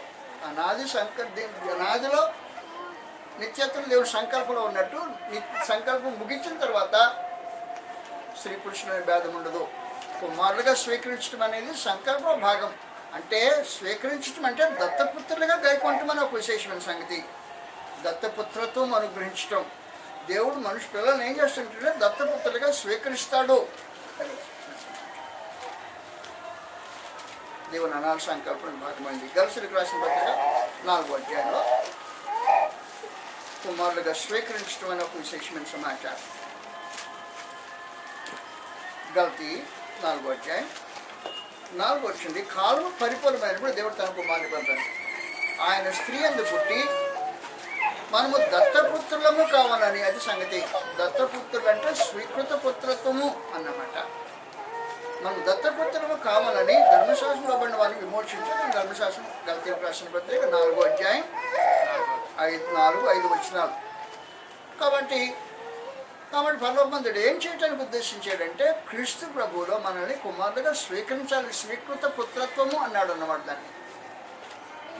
అనాదిలో నిత్యత్వం దేవుడి సంకల్పంలో ఉన్నట్టు సంకల్పం ముగించిన తర్వాత స్త్రీ పురుషులు అనే భేదం ఉండదు. కుమారులుగా స్వీకరించడం అనేది సంకల్ప భాగం. అంటే స్వీకరించడం అంటే దత్తపుత్రులుగా గైకొంటమని ఒక విశేషమైన సంగతి. దత్తపుత్రత్వం అనుగ్రహించటం. దేవుడు మనిషి పిల్లల్ని ఏం చేస్తుంటే దత్తపుత్రులుగా స్వీకరిస్తాడు. దేవుని అనాథ సంకల్పం భాగమైంది. గల్సులకు రాసిన పత్రిక 4వ అధ్యాయంలో కుమారులుగా స్వీకరించడం అనే ఒక విశేషమైన సమాచారం. గల్తీ 4వ అధ్యాయం 4 వచ్చింది. కాలం పరిపూర్ణమైనప్పుడు దేవుడు తన కుమారుని పంపాడు. ఆయన స్త్రీ అందు పుట్టి మనము దత్తపుత్రులము కావాలని, అది సంగతి. దత్తపుత్రులు అంటే స్వీకృత పుత్రత్వము అన్నమాట. మనం దత్తపుత్రులము కావాలని ధర్మశాస్త్రంలో పడిన వారిని విమోచించడం. ధర్మశాస్త్రం గల్తీలకు రాసిన పత్రిక 4వ అధ్యాయం 4-5 వచనాలు. కాబట్టి పరలోకమంతుడు ఏం చేయడానికి ఉద్దేశించాడంటే క్రీస్తు ప్రభువులో మనల్ని కుమారులుగా స్వీకరించాలి. స్వీకృత పుత్రత్వము అన్నాడు అన్నమాట. దాన్ని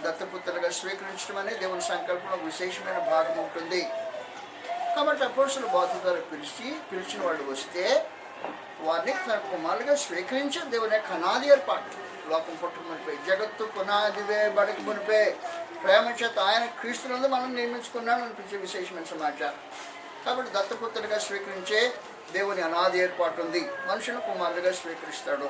దత్తపుత్రులుగా స్వీకరించడం అనేది దేవుని సంకల్పంలో విశేషమైన భాగం ఉంటుంది. కాబట్టి అపోస్తలుల బోధ ద్వారా పిలిచిన వాళ్ళు వస్తే వారిని తన కుమారులుగా స్వీకరించే దేవుని యొక్క అనాది ఏర్పాటు. లోకం పుట్టుకునిపై జగత్తు పునాది వేయబడక మునిపే ప్రేమ చేత ఆయన క్రీస్తునందు మనం నిర్మించుకున్నాడు అనిపించే విశేషమైన సమాచారం. కాబట్టి దత్తపుత్రులుగా స్వీకరించే దేవుని అనాది ఏర్పాటు ఉంది. మనుషులను కుమారులుగా స్వీకరిస్తాడు.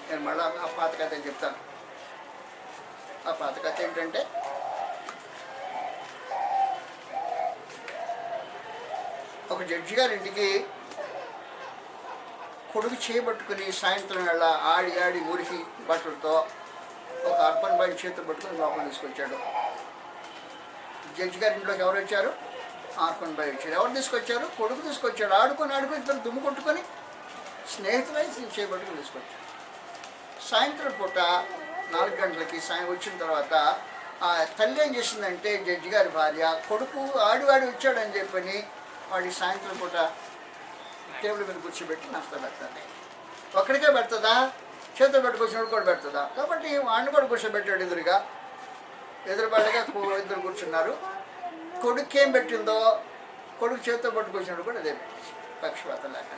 నేను మళ్ళీ ఆ పాత కథ చెప్తాను. ఆ పాత కథ ఏంటంటే, ఒక జడ్జి గారి ఇంటికి కొడుకు చేయబట్టుకుని సాయంత్రం వేళ ఆడి మురికి బట్టలతో ఒక అర్పణ బాయ్ చేతులు పట్టుకుని లోపల తీసుకొచ్చాడు. జడ్జి గారి ఇంట్లోకి ఎవరు వచ్చారు? అర్పణ బాయ్ వచ్చారు. ఎవరు తీసుకొచ్చారు? కొడుకు తీసుకొచ్చాడు. ఆడుకొని ఇద్దరు దుమ్ము కొట్టుకొని స్నేహితులై చేయబట్టుకుని తీసుకొచ్చాడు. సాయంత్రం పూట 4 గంటలకి వచ్చిన తర్వాత ఆ తల్లి ఏం చేసిందంటే, జడ్జి గారి భార్య కొడుకు ఆడి వచ్చాడని చెప్పని వాడికి సాయంత్రం పూట టేబుల్ మీద కూర్చోబెట్టి నాస్తా పెడుతుంది. ఒక్కడికే పెడుతుందా? చేతులు పెట్టుకొచ్చినప్పుడు కూడా పెడుతుందా? కాబట్టి వాడిని కూడా కూర్చోబెట్టాడు. ఎదురుబాటుగా ఇద్దరు కూర్చున్నారు. కొడుకు ఏం పెట్టిందో కొడుకు చేతితో పట్టుకొచ్చినప్పుడు కూడా అదే పెట్టేసి పక్షపాతం లేక.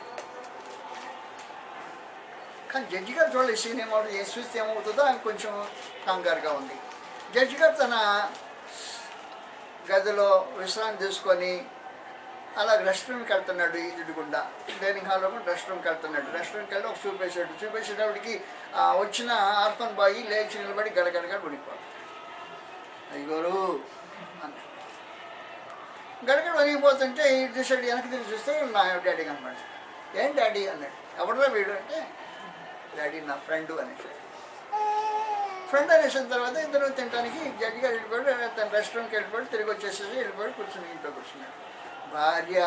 కానీ జడ్జి గారు చూడాలి సీన్ ఏమవుతుంది, ఏం చూస్తే ఏమవుతుందో ఆయన కొంచెం కంగారుగా ఉంది. జడ్జి గారు తన గదిలో విశ్రాంతి తీసుకొని అలా రెస్ట్ రూమ్కి వెళ్తున్నాడు. ఈదుగుండా డైనింగ్ హాల్లో కూడా రెస్ట్ రూమ్కి వెళ్తున్నాడు. రెస్ట్ రూమ్కి వెళ్ళి ఒక చూపేసేటప్పటికి వచ్చిన ఆర్ఫన్ బాయి లేచి నిలబడి గడగడగా ఉనిపోతాడు. అయ్యోరు అన్న గడగడ వణిగిపోతుంటే ఈ చూసాడు. వెనక్కి తిరిగి చూస్తే నా డాడీ కనపడ్డాడు. ఏం డాడీ అన్నాడు. ఎవడరా వీడు అంటే, డాడీ నా ఫ్రెండు అనేసి. ఫ్రెండ్ అనేసిన తర్వాత ఇద్దరు తినడానికి జడ్జి గారు వెళ్ళిపోయాడు. తన రెస్ట్ రూమ్కి వెళ్ళిపోయాడు. తిరిగి వచ్చేసేసి వెళ్ళిపోయాడు. కూర్చుని ఇంట్లో కూర్చున్నాడు. భార్య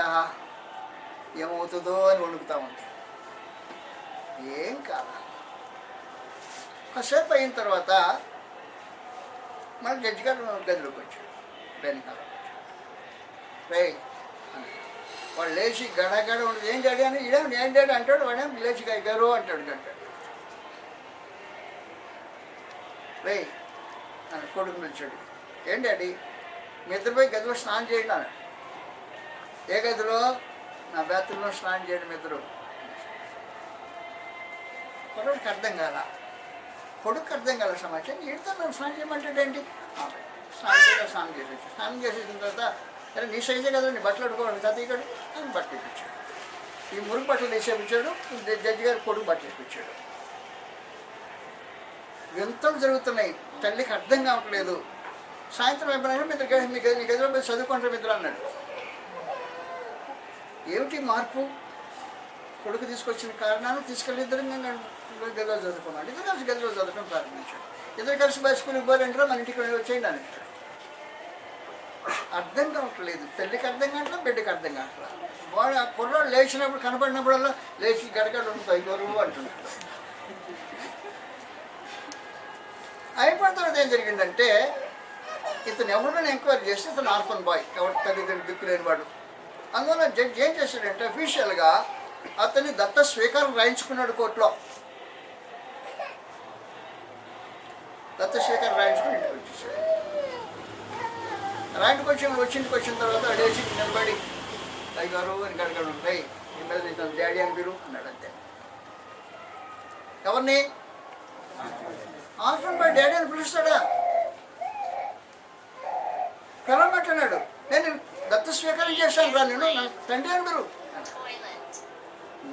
ఏమవుతుందో అని వణుకుతూ ఉంటాయి. ఏం కాదు. కాసేపు అయిన తర్వాత మన జడ్జి గారు గదిలోకి వచ్చాడు, వెనకాలకు వచ్చాడు. రే వాడు లేచి గడగడ ఉండదు. ఏం డాడీ అని ఏం డాడీ అంటాడు. వాడేం లేచి గారు అంటాడు. రే నన్ను కొడుకు పిలిచాడు. ఏం డాడీ మీ ఇద్దరు పోయి గదిలో స్నానం చేయండి అన్నాడు. ఏ గదిలో? నా బాత్రూంలో స్నానం చేయండి మీ ఇద్దరు. కొడుకు అర్థం కాల సమాచారం. ఈడితో నన్ను స్నానం చేయమంటాడేంటి? స్నానం చేసి వచ్చాడు. స్నానం చేసేసిన తర్వాత అరే నీ సైజే కదా నీ బట్టలు అడుకోవాలి తాతయ్యగాడు అని బట్టలు ఇప్పించాడు. ఈ మురుగు బట్టలు తీసేపించాడు. జడ్జి గారు కొడుకు బట్టలు ఇప్పించాడు. వింతలు జరుగుతున్నాయి. తల్లికి అర్థం కావట్లేదు. సాయంత్రం అయిపోయినా మీ గదిలో పోయి చదువుకుంటారు మిత్రులు అన్నాడు. ఏమిటి మార్పు? కొడుకు తీసుకొచ్చిన కారణాలు తీసుకెళ్ళి ఇద్దరు గదిలో చదువుకున్నాడు. ఇద్దరు కలిసి గదిలో చదువుకొని ప్రారంభించాడు. ఇద్దరు కలిసి బస్ స్కూల్కి పోయారంటారా మన ఇంటికి వచ్చేయండి అని అర్థం కావట్లేదు. తల్లికి అర్థం కావట్లేదు, బిడ్డకి అర్థం కావట్లేదు. వాడు ఆ కుర్రాడు లేచినప్పుడు కనపడినప్పుడల్లా లేచి గడగడ ఉంటాయి గొరువు అంటున్నాడు. అయిపోయిన తర్వాత ఏం జరిగిందంటే ఇతను ఎవరిని ఎంక్వైరీ చేస్తే ఇతను ఆర్ఫన్ బాయ్, ఎవరి తల్లిదండ్రులు దిక్కు లేనివాడు. అందువల్ల జడ్జి ఏం చేశాడంటే అఫీషియల్గా అతన్ని దత్త స్వీకారం రాయించుకున్నాడు కోర్టులో. దత్త స్వీకారం రాయించుకుని ఇంటికి వచ్చేసాడు. ఇంటికి వచ్చిన తర్వాత అడేసి నిలబడి అయ్యారు అని గడగడు ఉంటాయి. ఈ మీద ఇతను డాడీ అని మీరు అన్నాడు. అంతే. ఎవరిని? ఆర్ఫన్ బాయ్ డాడీ అని పిలుస్తాడా? పిలవమంటున్నాడు. నేను దత్త స్వీకారం చేశాను రా, నేను నా తండ్రి అని మీరు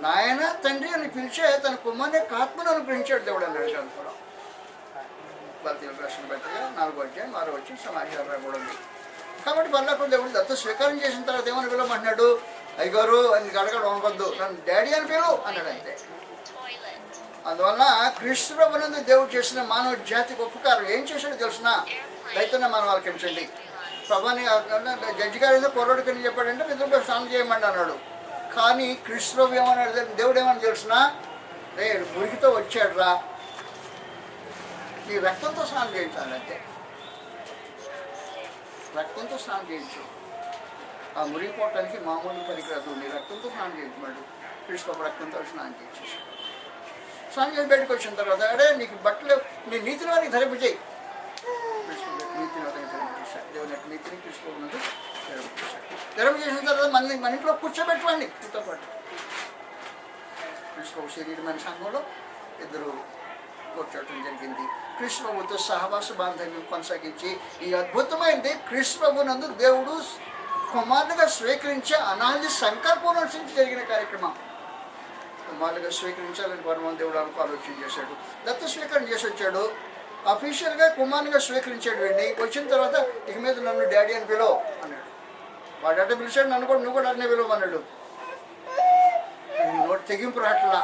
నాయన తండ్రి అని పిలిచే తన కుమార్ని ఆత్మను అనుగ్రహించాడు దేవుడు అన్నాడు. కూడా బల్తీల ప్రశ్న పత్రిక 4వ అధ్యాయం 6వ వచ్చిన సమాచారం కూడా ఉంది. కాబట్టి పర్లకు దేవుడు దత్త స్వీకారం చేసిన తర్వాత ఏమని పిలవమంటున్నాడు? అయ్యగారు అని గడగడ వంగొద్దు, నన్ను డాడీ అని పిలువు అన్నాడు. అంతే. అందువల్ల క్రీస్తు ప్రభునందు దేవుడు చేసిన మానవ జాతికి ఉపకారం ఏం చేశాడో తెలిసిన రైతున్న మనం ఆలకించండి. ప్రభాని జడ్జి గారు ఏదో కుర్రోడికి అని చెప్పాడంటే నిద్రపై స్నానం చేయమండి అన్నాడు. కానీ క్రీస్తు ప్రభు ఏమన్నాడు? దేవుడు ఏమని తెలిసిన రే మురికితో వచ్చాడు రా, నీ రక్తంతో స్నానం చేయించాలి. అంతే. రక్తంతో స్నానం చేయించు. ఆ మురిగిపోవటానికి మామూలు పనికిరాదు. నీ రక్తంతో స్నానం చేయించమన్నాడు. క్రీస్తు ప్రభు రక్తంతో స్నానం చేయించేసాడు. స్నానం చేసి బయటకు వచ్చిన తర్వాత అడే నీకు బట్టలు నీ నీతిని వారికి ధరింపజేయి. నీతిని వారికి ధరింపజేశాడు. దేవుని యొక్క నీతిని క్రీస్తు ప్రభునందు ధరింపజేశాడు. ధరింపజేసిన తర్వాత మన ఇంట్లో కూర్చోబెట్టుకోండి. మీతో పాటు క్రీస్తు ప్రభు శరీరమైన సంఘంలో ఇద్దరు కూర్చోవటం జరిగింది. క్రీస్తు ప్రభుతో సహవాస బాంధవ్యం కొనసాగించి ఈ అద్భుతమైనది క్రీస్తు ప్రభునందు దేవుడు కుమారునిగా స్వీకరించే అనాది సంకల్పం అనుసరించి జరిగిన కార్యక్రమం. కుమారునిగా స్వీకరించాలని పరమాత్మ దేవుడు ఆలోచన చేశాడు. దత్త స్వీకరణ చేసి వచ్చాడు. అఫీషియల్గా కుమారునిగా స్వీకరించాడు. వీడిని వచ్చిన తర్వాత ఇక మీద నన్ను డాడీ అని పిలువు అన్నాడు. వాడు అట్ట పిలిచాడు, నన్ను కూడా నువ్వు కూడా అన్నే పిలువమన్నాడు. నోటి తెగింపు రాట్లా.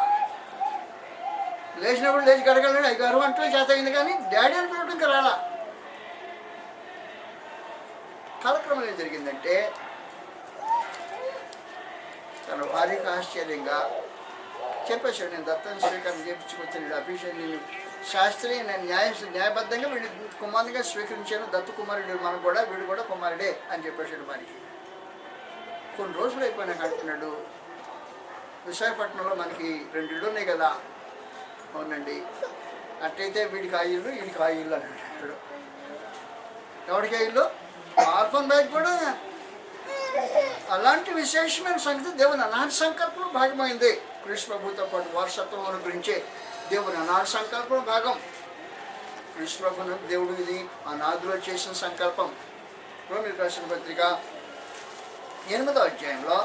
లేచినప్పుడు లేచి గడగలని అయ్యారు అంటే చేతగింది, కానీ డాడీ అని పిలవడం ఇంకా రాలా. కాలక్రమం ఏం జరిగిందంటే తన భార్యకు ఆశ్చర్యంగా చెప్పేశాడు, నేను దత్తని స్వీకారం చేయించుకొచ్చాను. అఫీషియల్ నేను శాస్త్రీయ నేను న్యాయబద్ధంగా వీడి కుమారునిగా స్వీకరించాను. దత్తు కుమారుడు మనం కూడా, వీడు కూడా కుమారుడే అని చెప్పేశాడు భార్యకి. కొన్ని రోజులు అయిపోయినాక అంటున్నాడు, విశాఖపట్నంలో మనకి 2 ఇళ్ళు ఉన్నాయి కదా. అవునండి. అట్టయితే వీడికి ఆ ఇల్లు, వీడికి ఆ ఇల్లు అని అంటాడు. ఎవరికి ఆ ఇల్లు? ఆర్ఫన్ బాయ్ కూడా. అలాంటి విశేషమైన సంగతి దేవుని అనాథ సంకల్పంలో భాగమైంది. క్రీస్తు ప్రభుతో పాటు వారసత్వం అనుగ్రహించే దేవుని అనాథ సంకల్పంలో భాగం. క్రీస్తు ప్రభును దేవుడు ఇది అనాథులో చేసిన సంకల్పం. రోమీయులకు రాసిన పత్రిక 8వ అధ్యాయంలో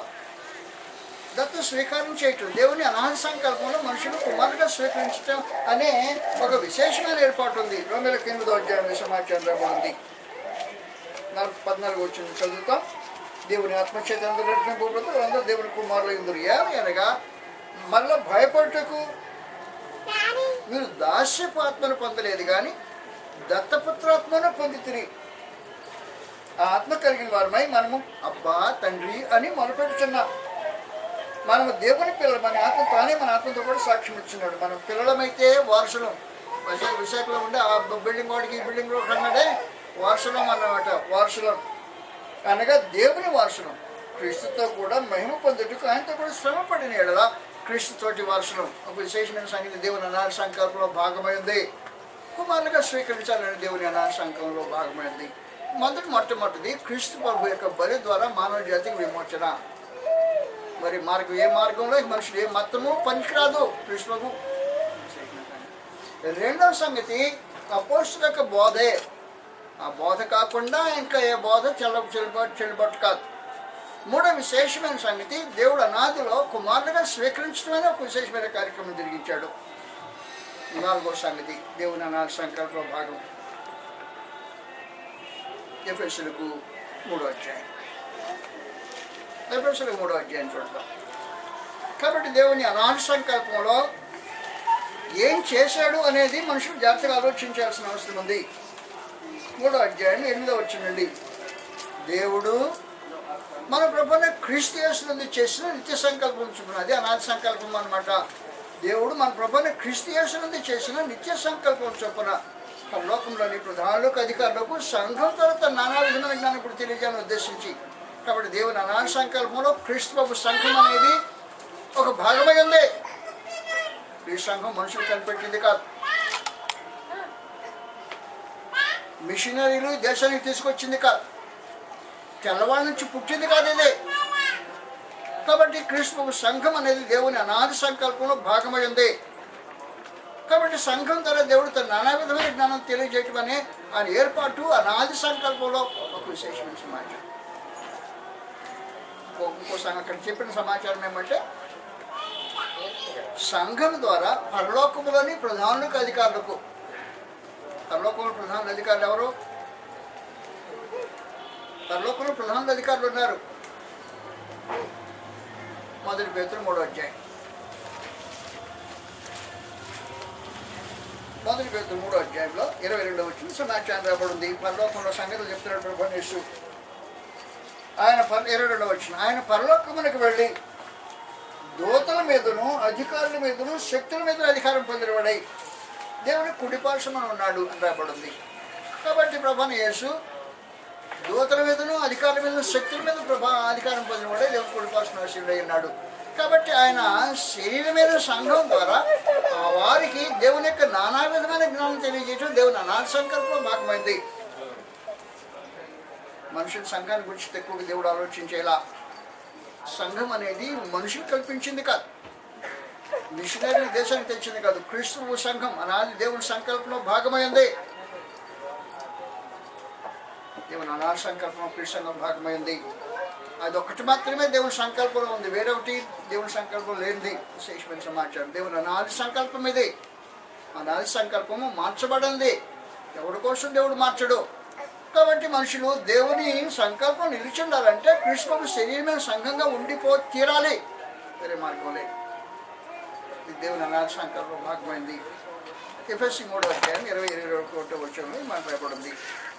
దత్త స్వీకారం చేయటం దేవుని అనాథ సంకల్పంలో మనుషులు కుమారుగా స్వీకరించడం అనే ఒక విశేషమైన ఏర్పాటు ఉంది. రోమీయులకు 8వ అధ్యాయం సమాచారం రాబోతుంది. 14 వచ్చింది చదువుతాం. దేవుని ఆత్మచేత అందరూ దేవుని కుమారులు ఇందురు అనగా మళ్ళీ భయపడటకు మీరు దాస్యపు ఆత్మను పొందలేదు, కానీ దత్తపుత్రాత్మను పొందితిరి. ఆ ఆత్మ కలిగిన వారమై మనము అబ్బా తండ్రి అని మొదలుపెట్టుచున్నాం. మనము దేవుని పిల్లలు, మన ఆత్మ తానే మన ఆత్మతో కూడా సాక్ష్యం ఇచ్చినాడు. మనం పిల్లలమైతే వారసులం. విశాఖలో ఉండే ఆ బిల్డింగ్ వాడికి ఈ బిల్డింగ్ కూడా అన్నాడే వారసులం అన్నమాట. వారసులం అనగా దేవుని వారసులం. క్రీస్తుతో కూడా మహిమ పొందుటకు ఆయనతో కూడా శ్రమ పడిన ఎడల క్రీస్తుతోటి వారసులం. ఒక విశేషమైన సంగతి దేవుని అనాథ సంకల్పంలో భాగమైంది. కుమారులుగా స్వీకరించాలని దేవుని అనాథ సంకల్పంలో భాగమైంది. మొట్టమొదటిది క్రీస్తు ప్రభు యొక్క బలి ద్వారా మానవ జాతికి విమోచన. మరి ఏ మార్గంలో మనుషులు ఏ మతము పనికిరాదు క్రీస్తు ప్రభు. రెండవ సంగతి అపోస్తుల యొక్క బోధే. ఆ బోధ కాకుండా ఇంకా ఏ బోధ చెల్లుబాటు కాదు. మూడో విశేషమైన సంగతి దేవుడు అనాదిలో కుమారులుగా స్వీకరించడమని ఒక విశేషమైన కార్యక్రమం జరిగించాడు. నాలుగో సంగతి దేవుని అనాథ సంకల్ప భాగం ఎఫెసీయులకు 3వ అధ్యాయం. ఎఫెసీయులకు 3వ అధ్యాయం చూద్దాం. కాబట్టి దేవుని అనాథ సంకల్పంలో ఏం చేశాడు అనేది మనుషులు జాగ్రత్తగా ఆలోచించాల్సిన అవసరం ఉంది. 3వ అధ్యాయం 8వ వచనం, దేవుడు మన ప్రభువుని క్రీస్తు యేసునందు చేసిన నిత్య సంకల్పం చొప్పున, అది అనాథ సంకల్పం అన్నమాట. దేవుడు మన ప్రభువుని క్రీస్తు యేసునందు చేసిన నిత్య సంకల్పం చొప్పున లోకంలోని ప్రధానులకు అధికారులకు సంఘం తర్వాత నానా విధమైన జ్ఞానం ఇప్పుడు తెలియజేయాలని ఉద్దేశించి, కాబట్టి దేవుని అనాథ సంకల్పంలో క్రీస్తు ప్రభు సంఘం అనేది ఒక భాగమై ఉంది. ఈ సంఘం మనుషులు కనిపెట్టింది కాదు, మిషనరీలు దేశానికి తీసుకొచ్చింది కాదు, తెల్లవాళ్ళ నుంచి పుట్టింది కాదు ఇది. కాబట్టి క్రీస్తు సంఘం అనేది దేవుని అనాథ సంకల్పంలో భాగమై ఉంది. కాబట్టి సంఘం ద్వారా దేవుడు తన నానా విధమైన జ్ఞానం తెలియజేయటం అనే ఆయన ఏర్పాటు అనాది సంకల్పంలో ఒక విశేషమైన సమాచారం. ఇంకో సంఘం అక్కడ చెప్పిన సమాచారం ఏమంటే, సంఘం ద్వారా పరలోకములోని ప్రధానులకు అధికారులకు, పరలోకంలో ప్రధాన అధికారులు ఎవరు? పరలోకంలో ప్రధాన అధికారులు ఉన్నారు. 1 పేతురు 3వ అధ్యాయం. 1 పేతురు 3వ అధ్యాయంలో 22వ వచనం సమాచారం రాబడింది. పరలోకంలో సంగతులు చెప్తున్నాడు ప్రభు యేసు. ఆయన 22వ వచనం, ఆయన పరలోకమునకు వెళ్ళి దూతల మీదను అధికారుల మీదను శక్తుల మీద అధికారం పొందినవాడై దేవుని కుడిపార్శ్వమున ఉన్నాడు అని రాబడింది. కాబట్టి ప్రభు యేసు దూతల మీదను అధికారుల మీద శక్తుల మీద అధికారం పొందినవాడే దేవుని కుడిపార్శ్వమున ఉన్నాడు. కాబట్టి ఆయన శరీరం మీద సంఘం ద్వారా వారికి దేవుని యొక్క నానా విధమైన జ్ఞానం తెలియజేయడం దేవుని అనాథ సంకల్పంలో భాగమైంది. మనుషుల సంఘాన్ని గురించి ఎక్కువగా దేవుడు ఆలోచించేలా. సంఘం అనేది మనుషులు కల్పించింది కాదు, మిషనరీ దేశానికి తెచ్చింది కాదు. క్రీస్తు సంఘం అనాది దేవుని సంకల్పంలో భాగమైంది. దేవుని అనాథ సంకల్పం క్రీస్తు సంఘం భాగమైంది. అది ఒక్కటి మాత్రమే దేవుని సంకల్పంలో ఉంది, వేరొకటి దేవుని సంకల్పం లేనిది విశేషమైన సమాచారం. దేవుని అనాది సంకల్పం ఇది. అనాది సంకల్పము మార్చబడింది. ఎవరి కోసం దేవుడు మార్చడు. కాబట్టి మనుషులు దేవుని సంకల్పం నిలిచి ఉండాలంటే క్రీస్తు శరీరమైన సంఘంగా తీరాలి, వేరే మార్గం లేదు. ఇది దేవుని అనాది సంకల్పం భాగమైంది. ఎఫెసీయులకు 3వ అధ్యాయం 20-21 వచనంలో మనకు రాయబడింది.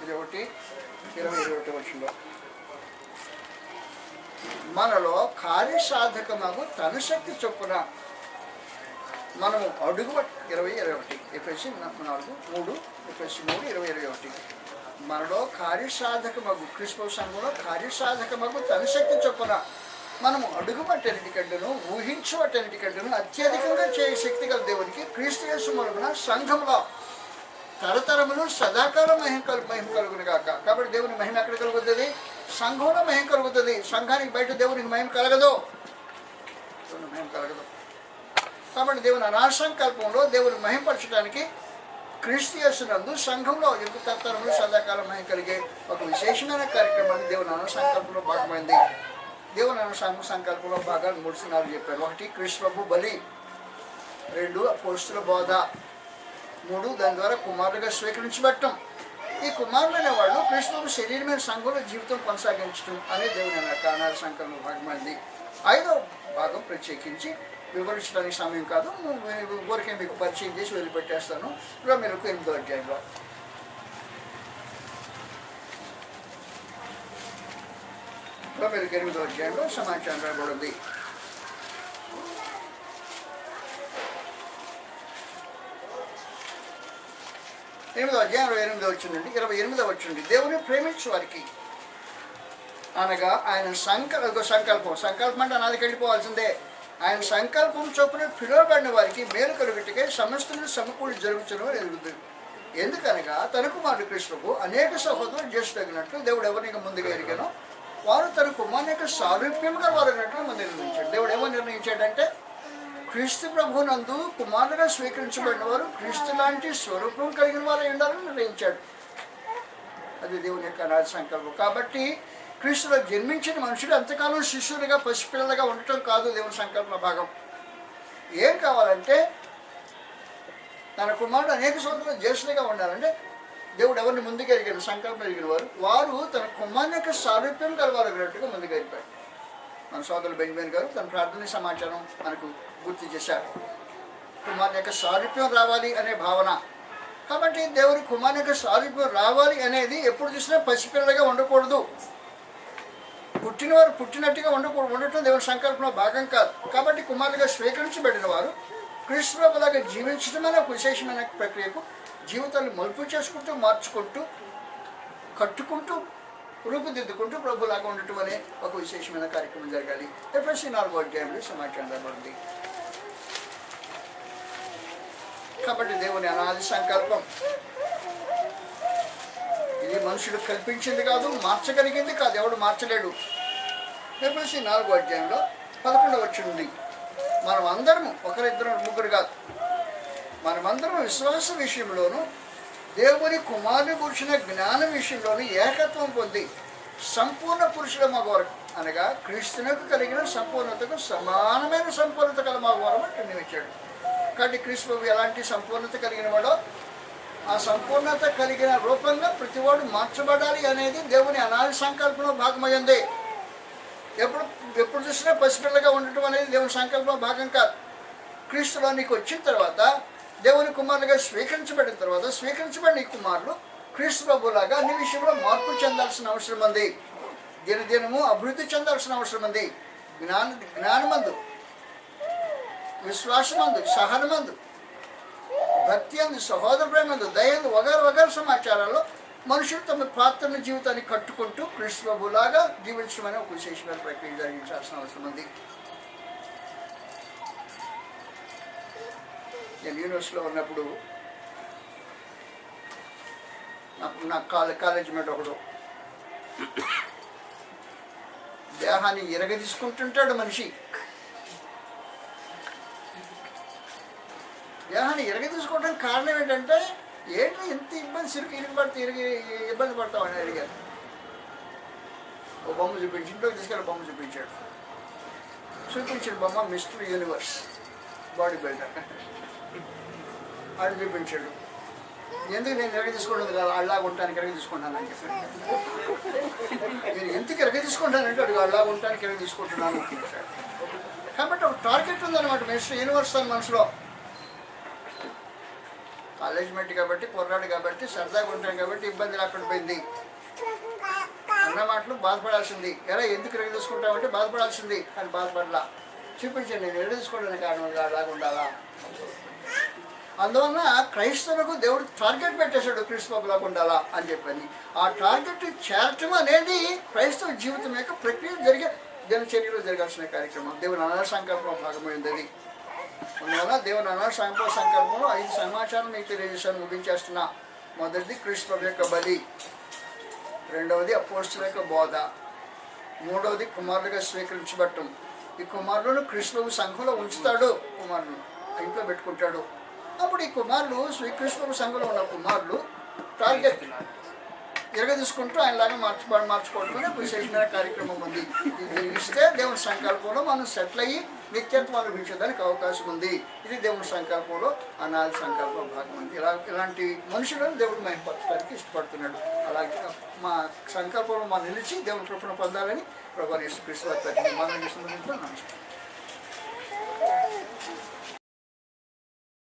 21-21 వచనంలో, మనలో కార్యసాధకమగు తన శక్తి చొప్పున మనము అడుగుబట్టి 20-21 ఎఫెసీయులు 4:3 ఎఫెసీయులు 3:20-21 మనలో కార్యసాధకమగు క్రీస్తు సంఘంలో కార్యసాధకమగు తన శక్తి చొప్పున మనము అడుగుబట్టేటికంటేను ఊహించబట్టేటికంటేను అత్యధికంగా చేయ శక్తి గల దేవునికి క్రీస్తు యేసు మూలమున సంఘంలో తరతరములు సదాకాలం మహిమ కలుగును గాక. కాబట్టి దేవుని మహిమ ఎక్కడ కలుగుతుంది? సంఘంలో మహిమ కలుగుతుంది. సంఘానికి బయట దేవునికి మహిమ కలగదు, దేవుని మహిమ కలగదు. కాబట్టి దేవుని అనాథ సంకల్పంలో దేవుని మహిమపరచడానికి క్రీస్తు యేసునందు సంఘంలో ఎందుకు తరతరములు సదాకాలం మహిమ కలిగే ఒక విశేషమైన కార్యక్రమాన్ని దేవుని అనాథ సంకల్పంలో భాగమైంది. దేవుని అనాథ సంకల్పంలో భాగాలు 3 చెప్పారు. 1 క్రీస్తు ప్రభు బలి, 2 అపోస్తుల బోధ, 3 దాని ద్వారా కుమారులుగా స్వీకరించబట్టం. ఈ కుమారులు అనేవాళ్ళు కృష్ణుడు శరీరమైన సంఘంలో జీవితం కొనసాగించడం అనేది దేవుని అనాథ సంకల్పంలో భాగమైంది. 5వ భాగం ప్రత్యేకించి వివరించడానికి సమయం కాదు, ఊరికే మీకు పరిచయం చేసి వదిలిపెట్టేస్తాను. రోమీయులకు 8వ అధ్యాయంలో రోమీయులకు 8వ అధ్యాయంలో సమాచారం రాబడింది. 8వ అధ్యాయం 28వ వచ్చిందండి. 28వ వచ్చింది. దేవుని ప్రేమించు వారికి అనగా ఆయన సంకల్పం అంటే అనాదికి వెళ్ళిపోవాల్సిందే. ఆయన సంకల్పం చొప్పున పిలువబడిన వారికి మేలు కలుగుటకే సమస్తను సమకూడి జరుగుతున్న ఎదుగుతుంది. ఎందుకనగా తన కుమారుడు కృష్ణకు అనేక సహోదరులు జ్యేష్ఠగినట్లు దేవుడు ఎవరిని ముందుగా ఎరిగానో వారు తన కుమారుని యొక్క సారూప్యంగా వారు అన్నట్లు ముందు నిర్ణయించాడు. దేవుడు ఏమో నిర్ణయించాడంటే క్రీస్తు ప్రభునందు కుమారుడుగా స్వీకరించబడిన వారు క్రీస్తు లాంటి స్వరూపం కలిగిన వారు ఉండాలని నిర్ణయించాడు. అది దేవుని యొక్క అనాది సంకల్పం. కాబట్టి క్రీస్తులో జన్మించిన మనుషులు ఎంతకాలం శిష్యులుగా పసిపిల్లలుగా ఉండటం కాదు దేవుని సంకల్ప భాగం. ఏం కావాలంటే తన కుమారుడు అనేక సోదరులు జ్యేష్ఠులుగా ఉండాలంటే దేవుడు ఎవరిని ముందుకు ఎరిగిన సంకల్పం ఎరిగిన వారు తన కుమారుని యొక్క సారూప్యం కలవాలన్నట్టుగా ముందుకు ఎరిపాడు. మన సోదరులు బెంజమిన్ గారు తన ప్రార్థన సమాచారం మనకు గుర్తు చేశారు. కుమారుని యొక్క సారూప్యం రావాలి అనే భావన. కాబట్టి దేవుని కుమారుని యొక్క సారూప్యం రావాలి అనేది ఎప్పుడు చూసినా పసిపిల్లలుగా ఉండకూడదు. పుట్టినవారు పుట్టినట్టుగా ఉండటం దేవుని సంకల్పంలో భాగం కాదు. కాబట్టి కుమారులుగా స్వీకరించబడిన వారు క్రీస్తు ప్రభులాగా జీవించడం అనే ఒక విశేషమైన ప్రక్రియకు జీవితాన్ని మలుపు చేసుకుంటూ మార్చుకుంటూ కట్టుకుంటూ రూపుదిద్దుకుంటూ ప్రభులాగా ఉండటం అనే ఒక విశేషమైన కార్యక్రమం జరగాలి. ఎఫ్ఎస్సి 4వ అధ్యాయంలో సమాచారం జరగబడింది. కాబట్టి దేవుని అనాది సంకల్పం ఇది మనుషుడు కల్పించింది కాదు, మార్చగలిగింది కాదు, ఎవడు మార్చలేడు. ఎఫ్ఎస్సి 4వ అధ్యాయంలో 11వ వచనం మనం అందరము ఒకరిద్దరు ముగ్గురు కాదు, మనమందరం విశ్వాస విషయంలోనూ దేవుని కుమారుని కూర్చున్న జ్ఞానం విషయంలోనూ ఏకత్వం పొంది సంపూర్ణ పురుషుల మగవారు అనగా క్రీస్తునకు కలిగిన సంపూర్ణతకు సమానమైన సంపూర్ణత కల మగవారు అని నిర్ణయించాడు. కాబట్టి క్రీస్తు ప్రభు ఎలాంటి సంపూర్ణత కలిగిన వాడో ఆ సంపూర్ణత కలిగిన రూపంగా ప్రతివాడు మార్చబడాలి అనేది దేవుని అనాది సంకల్పంలో భాగమైంది. ఎప్పుడు చూసినా పసిపిల్లగా ఉండటం అనేది దేవుని సంకల్పంలో భాగం కాదు. క్రీస్తులో నీకు వచ్చిన తర్వాత దేవుని కుమారులుగా స్వీకరించబడిన తర్వాత స్వీకరించబడిన ఈ కుమారులు క్రీస్తు ప్రభులాగా అన్ని విషయంలో మార్పు చెందాల్సిన అవసరం ఉంది. దినదినము అభివృద్ధి చెందాల్సిన అవసరం ఉంది. జ్ఞానమందు, విశ్వాసమందు, సహనమందు, భక్తి అందు, సహోదర ప్రేమందు, దయందు వగరు సమాచారాల్లో మనుషులు తమ పాత్రను జీవితాన్ని కట్టుకుంటూ క్రీస్తు ప్రభులాగా జీవించడం అనే ఒక విశేషమైన ప్రక్రియ జరిగించాల్సిన అవసరం ఉంది. నేను యూనివర్సిటీలో ఉన్నప్పుడు నా కాలేజ్ మేట్ ఒకడు దేహాన్ని ఇరగదీసుకుంటుంటాడు. మనిషి దేహాన్ని ఇరగదీసుకోవడానికి కారణం ఏంటంటే ఏంటి ఎంత ఇబ్బంది పడతావు అని అడిగారు. ఓ బొమ్మ చూపించి ఇంట్లోకి తీసుకెళ్ళి బొమ్మ చూపించిన బొమ్మ మిస్టర్ యూనివర్స్ బాడీ బిల్డర్ ఆడు చూపించాడు. ఎందుకు నేను ఎరగ తీసుకుంటుంది కదా అల్లాగా ఉంటానికి ఎరగ తీసుకుంటానని చెప్పాను. నేను ఎందుకు ఎరగ తీసుకుంటానంటే అడుగు అల్లాగా ఉంటానికి ఎరగ తీసుకుంటున్నాను. కాబట్టి ఒక టార్గెట్ ఉందన్నమాట మిస్టర్ యూనివర్స్ అని మనసులో. కాలేజ్ మేట్ కాబట్టి కుర్రాడు కాబట్టి సరదాగా ఉంటాను కాబట్టి ఇబ్బంది లేకుండా పోయింది అన్న మాటలు బాధపడాల్సింది. ఎలా ఎందుకు ఎరగ తీసుకుంటామంటే బాధపడాల్సింది అని బాధపడలా. చూపించండి నేను ఎరగ తీసుకోవడానికి కారణం అలాగా ఉండాలా. అందువలన క్రైస్తవులకు దేవుడు టార్గెట్ పెట్టేశాడు క్రీస్తు ప్రభులాగా ఉండాలా అని చెప్పని. ఆ టార్గెట్ చేరటం అనేది క్రైస్తవ జీవితం యొక్క ప్రక్రియ జరిగే దినచర్యలో జరగాల్సిన కార్యక్రమం. దేవుని అనాథ సంకల్పం భాగమైంది అది. అందువల్ల దేవుని అనాథ సంకల్పంలో 5 సమాచారం మీకు తెలియజేశాను, ముగించేస్తున్నా. మొదటిది క్రీస్తు ప్రభు యొక్క బలి, రెండవది అపోస్తుల యొక్క బోధ, మూడవది కుమారులుగా స్వీకరించబడటం. ఈ కుమారులను క్రీస్తు ప్రభు సంఘంలో ఉంచుతాడు, కుమారులను ఇంట్లో పెట్టుకుంటాడు. అప్పుడు ఈ కుమారులు శ్రీకృష్ణ సంఘంలో ఉన్న కుమారులు టార్గెట్ తీసుకుంటూ ఆయనలాగా మార్చుకోవడం విశేషమైన కార్యక్రమం ఉంది. ఇది జరిగిస్తే దేవుని సంకల్పంలో మనం సెటిల్ అయ్యి నిత్యత్వం అనుభవించడానికి అవకాశం ఉంది. ఇది దేవుని సంకల్పంలో అనాది సంకల్పం భాగం ఉంది. ఇలాంటి మనుషులను దేవుడు మహిమపరచడానికి ఇష్టపడుతున్నాడు. అలాగే మా సంకల్పంలో మనం నిలిచి దేవుని కృపను పొందాలని ప్రభువైన యేసుక్రీస్తు వారి మనం నమస్కారం.